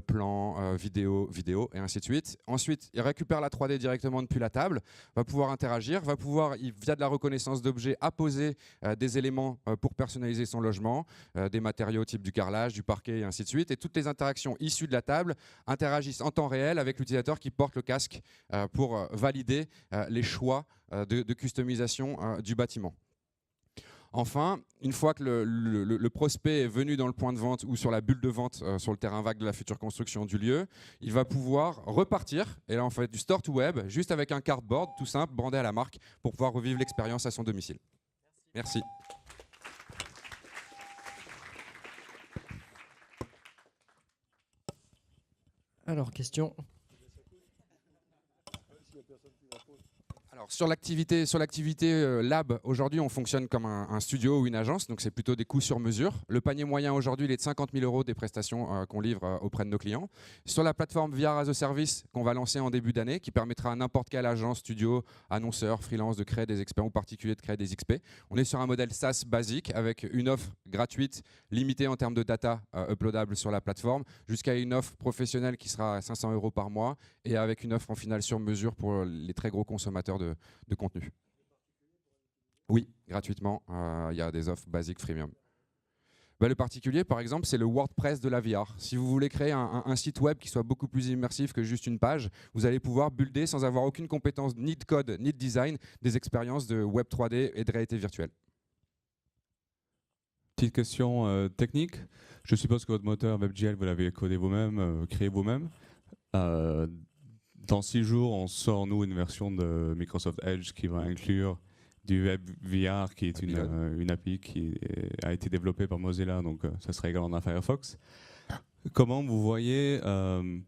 plan, vidéo et ainsi de suite. Ensuite, il récupère la 3D directement depuis la table, va pouvoir interagir, va pouvoir pouvoir, via de la reconnaissance d'objets, apposer des éléments pour personnaliser son logement, des matériaux type du carrelage, du parquet et ainsi de suite. Et toutes les interactions issues de la table interagissent en temps réel avec l'utilisateur qui porte le casque pour valider les choix de customisation du bâtiment. Enfin, une fois que le prospect est venu dans le point de vente ou sur la bulle de vente sur le terrain vague de la future construction du lieu, il va pouvoir repartir. Et là, on fait du store to web, juste avec un cardboard tout simple, brandé à la marque, pour pouvoir revivre l'expérience à son domicile. Merci. Alors, question. Alors, sur l'activité lab, aujourd'hui, on fonctionne comme un studio ou une agence, donc c'est plutôt des coûts sur mesure. Le panier moyen aujourd'hui, il est de 50 000 € des prestations qu'on livre auprès de nos clients. Sur la plateforme VR as a Service qu'on va lancer en début d'année, qui permettra à n'importe quelle agence, studio, annonceur, freelance de créer des expériences ou particulier de créer des XP. On est sur un modèle SaaS basique avec une offre gratuite, limitée en termes de data uploadable sur la plateforme, jusqu'à une offre professionnelle qui sera à 500 € par mois et avec une offre en finale sur mesure pour les très gros consommateurs de contenu. Oui, gratuitement, il y a des offres basiques freemium. Le particulier, par exemple, c'est le WordPress de la VR. Si vous voulez créer un site web qui soit beaucoup plus immersif que juste une page, vous allez pouvoir builder sans avoir aucune compétence ni de code ni de design des expériences de web 3D et de réalité virtuelle. Petite question technique. Je suppose que votre moteur WebGL, vous l'avez codé vous-même, créé vous-même. Dans 6 jours, on sort, nous, une version de Microsoft Edge qui va inclure du WebVR, qui est une API qui a été développée par Mozilla, donc ça serait également dans Firefox. Comment vous voyez le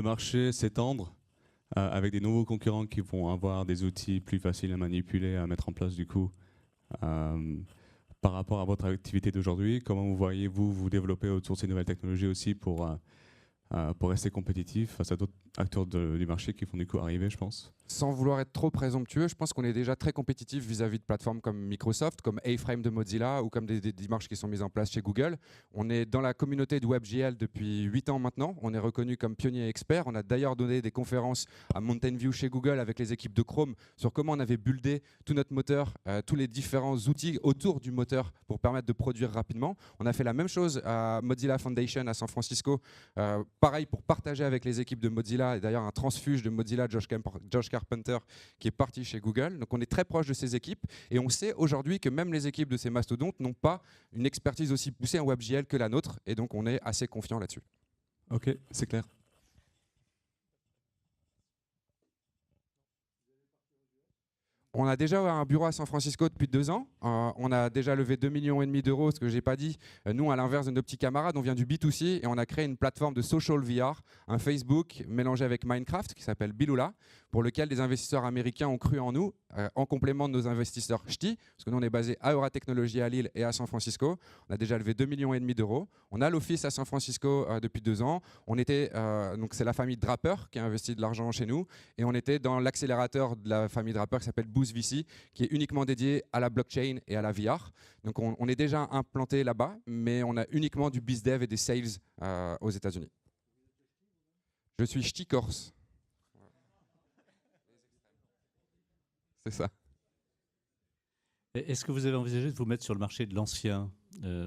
marché s'étendre avec des nouveaux concurrents qui vont avoir des outils plus faciles à manipuler, à mettre en place du coup par rapport à votre activité d'aujourd'hui? Comment vous voyez-vous vous développer autour de ces nouvelles technologies aussi pour rester compétitif face à d'autres acteurs du marché qui vont du coup arriver, je pense? Sans vouloir être trop présomptueux, je pense qu'on est déjà très compétitif vis-à-vis de plateformes comme Microsoft, comme A-Frame de Mozilla ou comme des démarches qui sont mises en place chez Google. On est dans la communauté de WebGL depuis 8 ans maintenant. On est reconnu comme pionnier et expert. On a d'ailleurs donné des conférences à Mountain View chez Google avec les équipes de Chrome sur comment on avait buildé tout notre moteur, tous les différents outils autour du moteur pour permettre de produire rapidement. On a fait la même chose à Mozilla Foundation à San Francisco, pareil pour partager avec les équipes de Mozilla et d'ailleurs un transfuge de Mozilla, Josh Carpenter, qui est parti chez Google. Donc on est très proche de ces équipes et on sait aujourd'hui que même les équipes de ces mastodontes n'ont pas une expertise aussi poussée en WebGL que la nôtre et donc on est assez confiant là-dessus. Ok, c'est clair. On a déjà un bureau à San Francisco depuis 2 ans. On a déjà levé 2,5 millions d'euros, ce que je n'ai pas dit. Nous, à l'inverse de nos petits camarades, on vient du B2C et on a créé une plateforme de social VR, un Facebook mélangé avec Minecraft qui s'appelle Bilula, pour lequel des investisseurs américains ont cru en nous, en complément de nos investisseurs ch'tis, parce que nous, on est basé à Euratechnologies à Lille et à San Francisco. On a déjà levé 2,5 millions d'euros. On a l'office à San Francisco depuis 2 ans. On était, donc c'est la famille Draper qui a investi de l'argent chez nous et on était dans l'accélérateur de la famille Draper qui s'appelle Boost VC, qui est uniquement dédié à la blockchain et à la VR. Donc on est déjà implanté là-bas, mais on a uniquement du bizdev et des sales aux États-Unis. Je suis ch'ti corse. C'est ça. Est-ce que vous avez envisagé de vous mettre sur le marché de l'ancien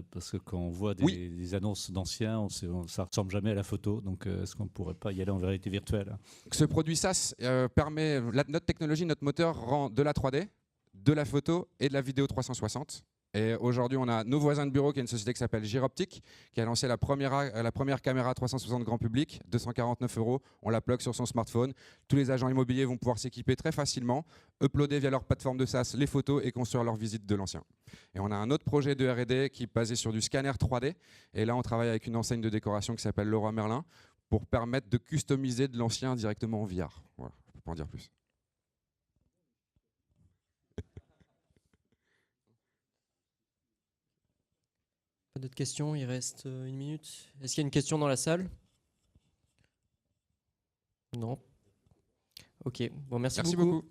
parce que quand on voit des annonces d'anciens, ça ne ressemble jamais à la photo. Donc, est-ce qu'on ne pourrait pas y aller en vérité virtuelle? Ce produit SaaS permet, notre technologie, notre moteur rend de la 3D, de la photo et de la vidéo 360. Et aujourd'hui, on a nos voisins de bureau, qui est une société qui s'appelle Gyroptic, qui a lancé la première caméra 360 grand public, 249 €. On la plug sur son smartphone. Tous les agents immobiliers vont pouvoir s'équiper très facilement, uploader via leur plateforme de SaaS les photos et construire leur visite de l'ancien. Et on a un autre projet de R&D qui est basé sur du scanner 3D. Et là, on travaille avec une enseigne de décoration qui s'appelle Leroy Merlin pour permettre de customiser de l'ancien directement en VR. Voilà, je ne peux pas en dire plus. Pas d'autres questions, il reste 1 minute. Est-ce qu'il y a une question dans la salle? Non. Ok, bon, merci beaucoup.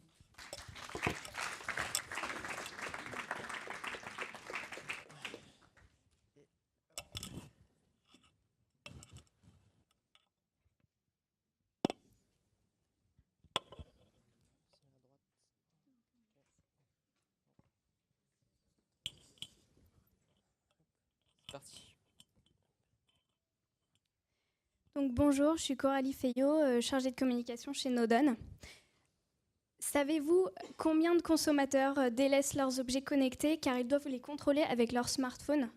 parti. Donc, bonjour, je suis Coralie Fayot, chargée de communication chez Nodon. Savez-vous combien de consommateurs délaissent leurs objets connectés car ils doivent les contrôler avec leur smartphone ?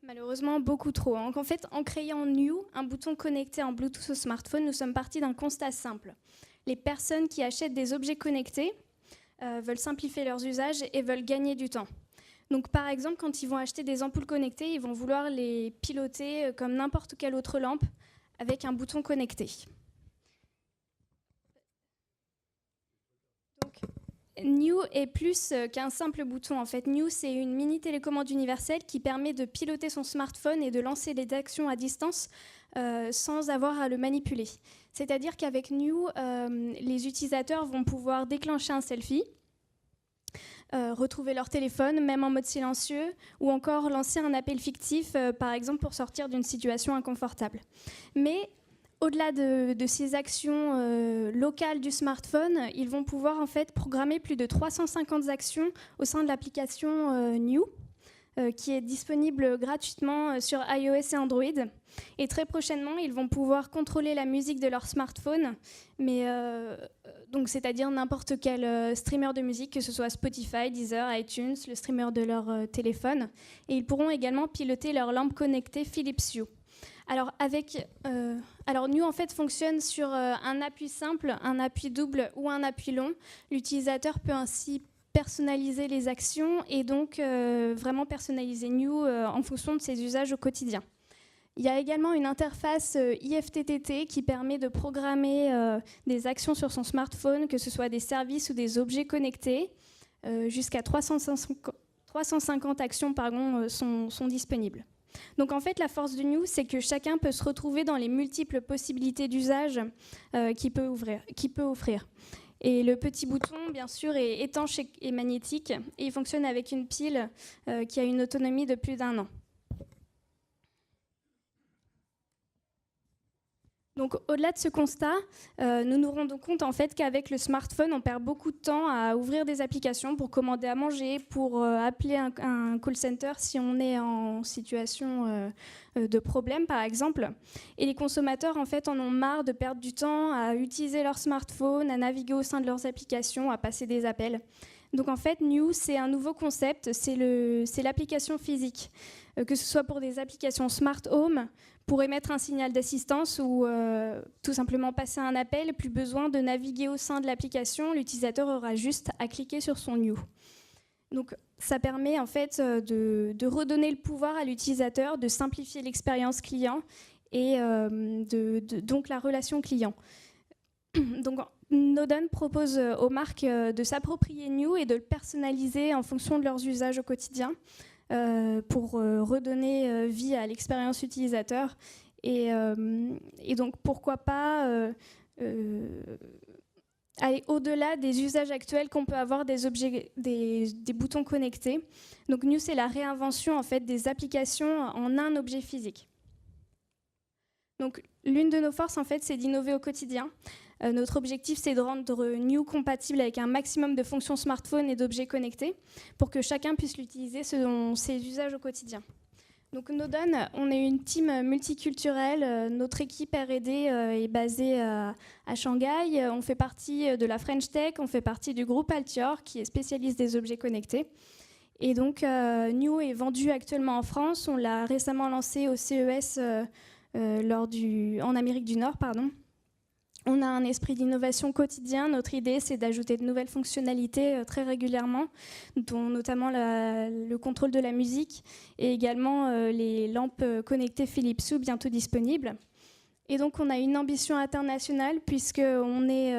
Malheureusement, beaucoup trop. En fait, en créant New, un bouton connecté en Bluetooth au smartphone, nous sommes partis d'un constat simple. Les personnes qui achètent des objets connectés veulent simplifier leurs usages et veulent gagner du temps. Donc, par exemple, quand ils vont acheter des ampoules connectées, ils vont vouloir les piloter comme n'importe quelle autre lampe avec un bouton connecté. New est plus qu'un simple bouton. En fait, New, c'est une mini télécommande universelle qui permet de piloter son smartphone et de lancer des actions à distance sans avoir à le manipuler. C'est-à-dire qu'avec New, les utilisateurs vont pouvoir déclencher un selfie, retrouver leur téléphone, même en mode silencieux, ou encore lancer un appel fictif, par exemple, pour sortir d'une situation inconfortable. Mais au-delà de ces actions locales du smartphone, ils vont pouvoir en fait programmer plus de 350 actions au sein de l'application New, qui est disponible gratuitement sur iOS et Android. Et très prochainement, ils vont pouvoir contrôler la musique de leur smartphone, donc c'est-à-dire n'importe quel streamer de musique, que ce soit Spotify, Deezer, iTunes, le streamer de leur téléphone. Et ils pourront également piloter leur lampe connectée Philips Hue. Alors New en fait fonctionne sur un appui simple, un appui double ou un appui long. L'utilisateur peut ainsi personnaliser les actions et donc vraiment personnaliser New en fonction de ses usages au quotidien. Il y a également une interface IFTTT qui permet de programmer des actions sur son smartphone, que ce soit des services ou des objets connectés. Jusqu'à 350 actions sont disponibles. Donc en fait, la force de New, c'est que chacun peut se retrouver dans les multiples possibilités d'usage qu'il peut offrir. Et le petit bouton, bien sûr, est étanche et magnétique, et il fonctionne avec une pile qui a une autonomie de plus d'1 an. Donc, au-delà de ce constat, nous nous rendons compte en fait qu'avec le smartphone, on perd beaucoup de temps à ouvrir des applications pour commander à manger, pour appeler un call center si on est en situation de problème, par exemple. Et les consommateurs, en fait, en ont marre de perdre du temps à utiliser leur smartphone, à naviguer au sein de leurs applications, à passer des appels. Donc, en fait, New, c'est un nouveau concept, c'est l'application physique, que ce soit pour des applications Smart Home, pour émettre un signal d'assistance ou tout simplement passer un appel, plus besoin de naviguer au sein de l'application, l'utilisateur aura juste à cliquer sur son New. Donc ça permet en fait de redonner le pouvoir à l'utilisateur, de simplifier l'expérience client et donc la relation client. Donc Nodon propose aux marques de s'approprier New et de le personnaliser en fonction de leurs usages au quotidien. Pour redonner vie à l'expérience utilisateur et donc pourquoi pas aller au-delà des usages actuels qu'on peut avoir des boutons connectés. Donc New, c'est la réinvention en fait des applications en un objet physique. Donc l'une de nos forces en fait, c'est d'innover au quotidien. Notre objectif, c'est de rendre New compatible avec un maximum de fonctions smartphone et d'objets connectés pour que chacun puisse l'utiliser selon ses usages au quotidien. Donc Nodon, on est une team multiculturelle. Notre équipe R&D est basée à Shanghai. On fait partie de la French Tech, on fait partie du groupe Altior qui est spécialiste des objets connectés. Et donc New est vendu actuellement en France. On l'a récemment lancé au CES en Amérique du Nord, pardon. On a un esprit d'innovation quotidien. Notre idée, c'est d'ajouter de nouvelles fonctionnalités très régulièrement, dont notamment le contrôle de la musique et également les lampes connectées Philips Hue bientôt disponibles. Et donc, on a une ambition internationale puisqu'on est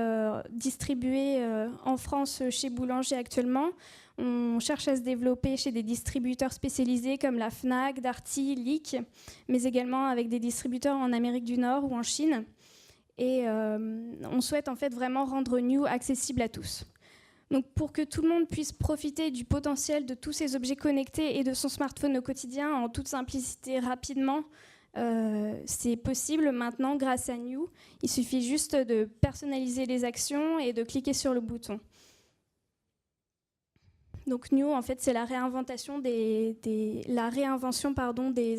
distribué en France chez Boulanger actuellement. On cherche à se développer chez des distributeurs spécialisés comme la Fnac, Darty, Leek, mais également avec des distributeurs en Amérique du Nord ou en Chine. Et on souhaite en fait vraiment rendre New accessible à tous. Donc pour que tout le monde puisse profiter du potentiel de tous ces objets connectés et de son smartphone au quotidien en toute simplicité rapidement, c'est possible maintenant grâce à New. Il suffit juste de personnaliser les actions et de cliquer sur le bouton. Donc New, en fait, c'est la réinvention des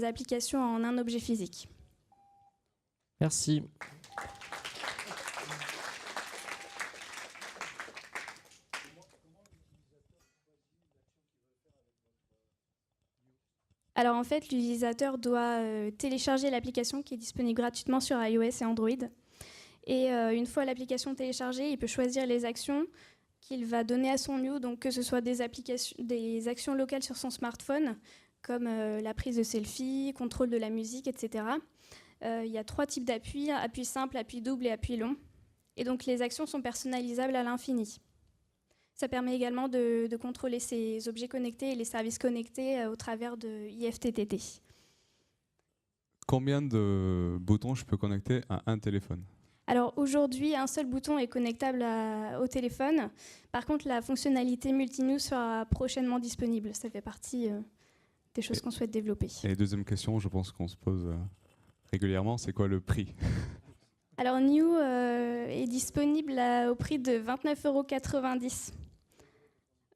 applications en un objet physique. Merci. Alors en fait, l'utilisateur doit télécharger l'application qui est disponible gratuitement sur iOS et Android. Et une fois l'application téléchargée, il peut choisir les actions qu'il va donner à son New, donc que ce soit des actions locales sur son smartphone, comme la prise de selfie, contrôle de la musique, etc. Il y a 3 types d'appuis, appui simple, appui double et appui long. Et donc les actions sont personnalisables à l'infini. Ça permet également de contrôler ces objets connectés et les services connectés au travers de IFTTT. Combien de boutons je peux connecter à un téléphone? Alors aujourd'hui, un seul bouton est connectable au téléphone. Par contre, la fonctionnalité Multinew sera prochainement disponible. Ça fait partie des choses qu'on souhaite développer. Et deuxième question, je pense qu'on se pose régulièrement, c'est quoi le prix? Alors New est disponible au prix de 29,90 €.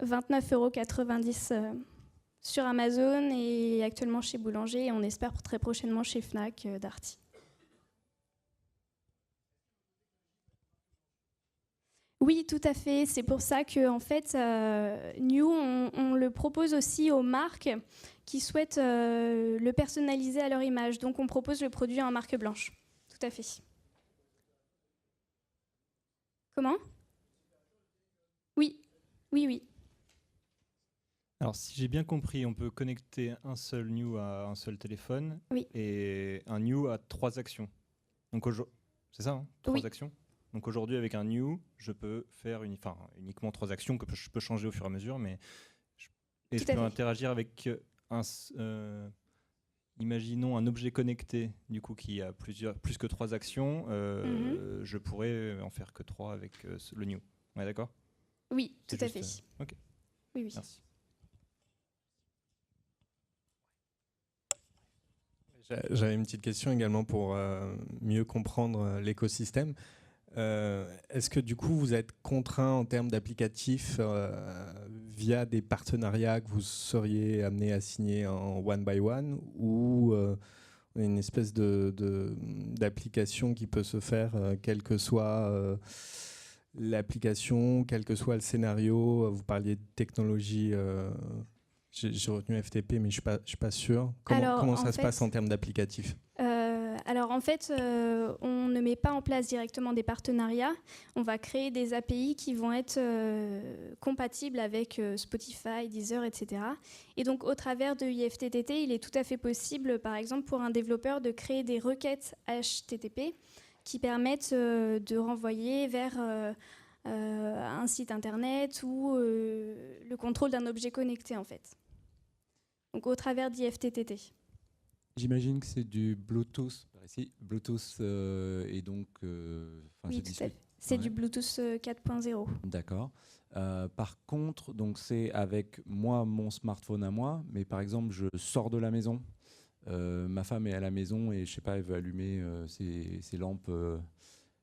29,90 € sur Amazon et actuellement chez Boulanger. Et on espère très prochainement chez Fnac, Darty. Oui, tout à fait. C'est pour ça que en fait, New, on le propose aussi aux marques qui souhaitent le personnaliser à leur image. Donc, on propose le produit en marque blanche. Tout à fait. Comment? Oui, oui, oui. Alors, si j'ai bien compris, on peut connecter un seul New à un seul téléphone et un New à 3 actions. Donc, c'est ça, hein, 3 actions. Donc aujourd'hui, avec un New, je peux faire uniquement 3 actions que je peux changer au fur et à mesure, mais je peux interagir avec imaginons un objet connecté du coup qui a plus que 3 actions. Je pourrais en faire que 3 avec le New. On est d'accord? Oui, tout à fait. Ok. Oui, oui. Merci. J'avais une petite question également pour mieux comprendre l'écosystème. Est-ce que du coup vous êtes contraint en termes d'applicatifs via des partenariats que vous seriez amené à signer en one by one ou une espèce d'application qui peut se faire quelle que soit l'application, quel que soit le scénario? Vous parliez de technologie, j'ai retenu FTP mais je suis pas sûr. Comment ça se passe en termes d'applicatifs? Alors en fait, on ne met pas en place directement des partenariats. On va créer des API qui vont être compatibles avec Spotify, Deezer, etc. Et donc au travers de IFTTT, il est tout à fait possible, par exemple, pour un développeur de créer des requêtes HTTP qui permettent de renvoyer vers un site internet ou le contrôle d'un objet connecté, en fait. Donc au travers d'IFTTT. J'imagine que c'est du Bluetooth, Bluetooth et donc... oui, tout à fait. C'est du Bluetooth 4.0. D'accord. Par contre, donc c'est avec mon smartphone à moi, mais par exemple, je sors de la maison, ma femme est à la maison et je sais pas, elle veut allumer ses lampes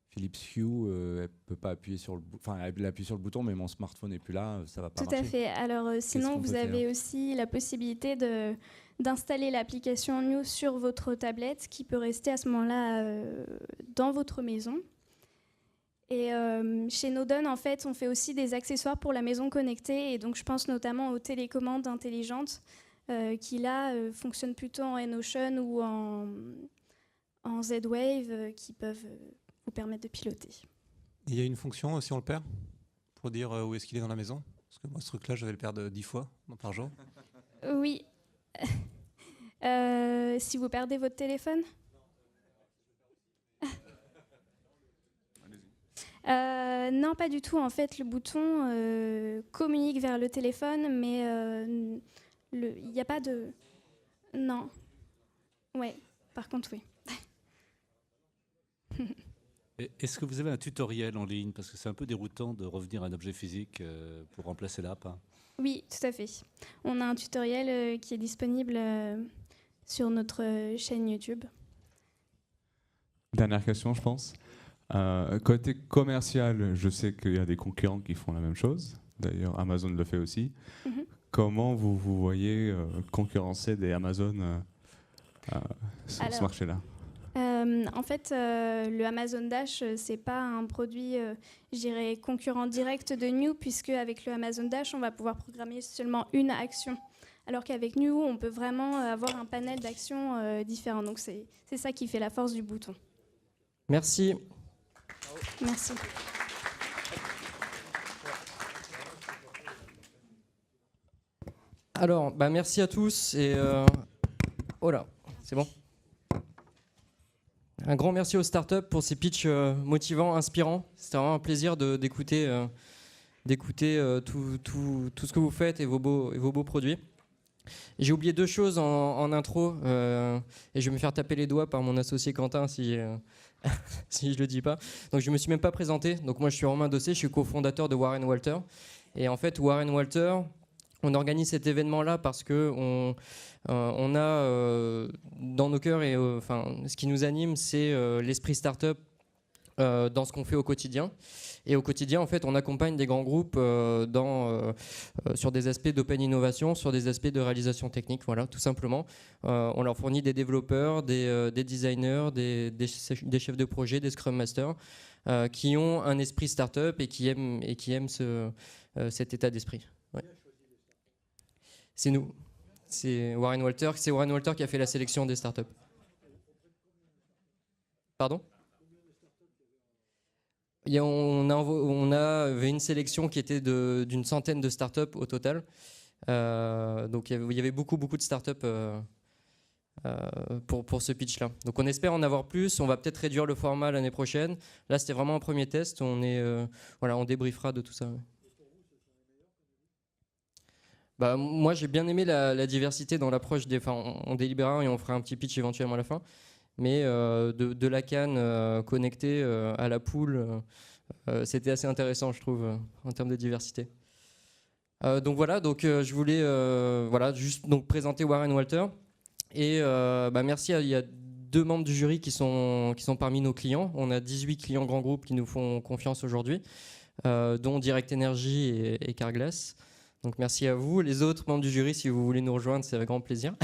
Philips Hue, elle peut pas appuyer sur elle appuie sur le bouton, mais mon smartphone n'est plus là, ça va pas marcher. Tout à fait. Alors sinon, vous avez aussi la possibilité d'installer l'application New sur votre tablette qui peut rester à ce moment-là dans votre maison. Et chez Nodon, en fait, on fait aussi des accessoires pour la maison connectée. Et donc, je pense notamment aux télécommandes intelligentes qui, là, fonctionnent plutôt en N-Ocean ou en Z-Wave qui peuvent vous permettre de piloter. Il y a une fonction, si on le perd, pour dire où est-ce qu'il est dans la maison? Parce que moi, ce truc-là, je vais le perdre 10 fois par jour. Oui. Si vous perdez votre téléphone? Non, pas du tout. En fait, le bouton communique vers le téléphone, mais il n'y a pas de... Non. Ouais, par contre, oui. Est-ce que vous avez un tutoriel en ligne? Parce que c'est un peu déroutant de revenir à un objet physique pour remplacer l'app. Oui, tout à fait. On a un tutoriel qui est disponible sur notre chaîne YouTube. Dernière question, je pense. Côté commercial, je sais qu'il y a des concurrents qui font la même chose. D'ailleurs, Amazon le fait aussi. Mhm. Comment vous voyez concurrencer des Amazon sur ce Alors, marché-là? En fait, le Amazon Dash, c'est pas un produit, je dirais, concurrent direct de New, puisque avec le Amazon Dash, on va pouvoir programmer seulement une action. Alors qu'avec New, on peut vraiment avoir un panel d'actions différents. Donc c'est ça qui fait la force du bouton. Merci. Merci. Alors, merci à tous et oh là, c'est bon. Un grand merci aux startups pour ces pitchs motivants, inspirants. C'était vraiment un plaisir d'écouter tout ce que vous faites et vos beaux produits. J'ai oublié 2 choses en intro et je vais me faire taper les doigts par mon associé Quentin si je le dis pas. Donc je me suis même pas présenté. Donc moi je suis Romain Dossé, je suis cofondateur de Warren Walter. Et en fait Warren Walter, on organise cet événement-là parce que on a dans nos cœurs et ce qui nous anime, c'est l'esprit startup dans ce qu'on fait au quotidien. Et au quotidien, en fait, on accompagne des grands groupes sur des aspects d'open innovation, sur des aspects de réalisation technique, voilà, tout simplement. On leur fournit des développeurs, des designers, des chefs de projet, des scrum masters, qui ont un esprit startup et qui aiment cet état d'esprit. Ouais. C'est nous. C'est Warren Walter. C'est Warren Walter qui a fait la sélection des startups. Pardon ? On avait une sélection qui était d'une centaine de startups au total. Donc il y avait beaucoup de startups pour ce pitch-là. Donc on espère en avoir plus. On va peut-être réduire le format l'année prochaine. Là, c'était vraiment un premier test. On débriefera de tout ça. Moi, j'ai bien aimé la diversité dans l'approche on délibérera et on fera un petit pitch éventuellement à la fin. Mais de la canne connectée à la poule, c'était assez intéressant, je trouve, en termes de diversité. Donc voilà, je voulais juste présenter Warren Walter. Et merci, il y a 2 membres du jury qui sont parmi nos clients. On a 18 clients grands groupes qui nous font confiance aujourd'hui, dont Direct Energy et Carglass. Donc merci à vous. Les autres membres du jury, si vous voulez nous rejoindre, c'est avec grand plaisir.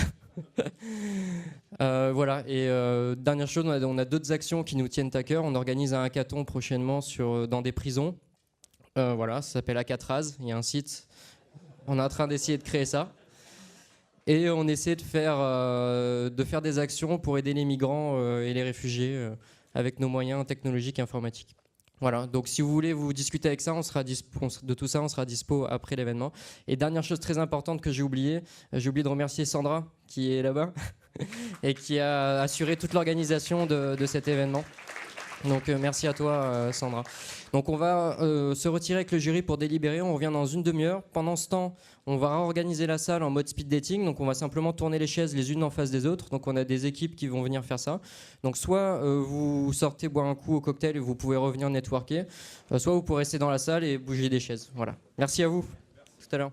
Voilà, et dernière chose, on a d'autres actions qui nous tiennent à cœur. On organise un hackathon prochainement dans des prisons. Voilà, ça s'appelle Alcatraz. Il y a un site. On est en train d'essayer de créer ça. Et on essaie de faire des actions pour aider les migrants et les réfugiés avec nos moyens technologiques et informatiques. Voilà, donc si vous voulez vous discuter avec ça, de tout ça, on sera dispo après l'événement. Et dernière chose très importante que j'ai oublié de remercier Sandra qui est là-bas et qui a assuré toute l'organisation de cet événement. Donc merci à toi Sandra. Donc on va se retirer avec le jury pour délibérer, on revient dans une demi-heure. Pendant ce temps, on va réorganiser la salle en mode speed dating, donc on va simplement tourner les chaises les unes en face des autres. Donc on a des équipes qui vont venir faire ça. Donc soit vous sortez boire un coup au cocktail et vous pouvez revenir networker, soit vous pourrez rester dans la salle et bouger des chaises. Voilà. Merci à vous. Tout à l'heure.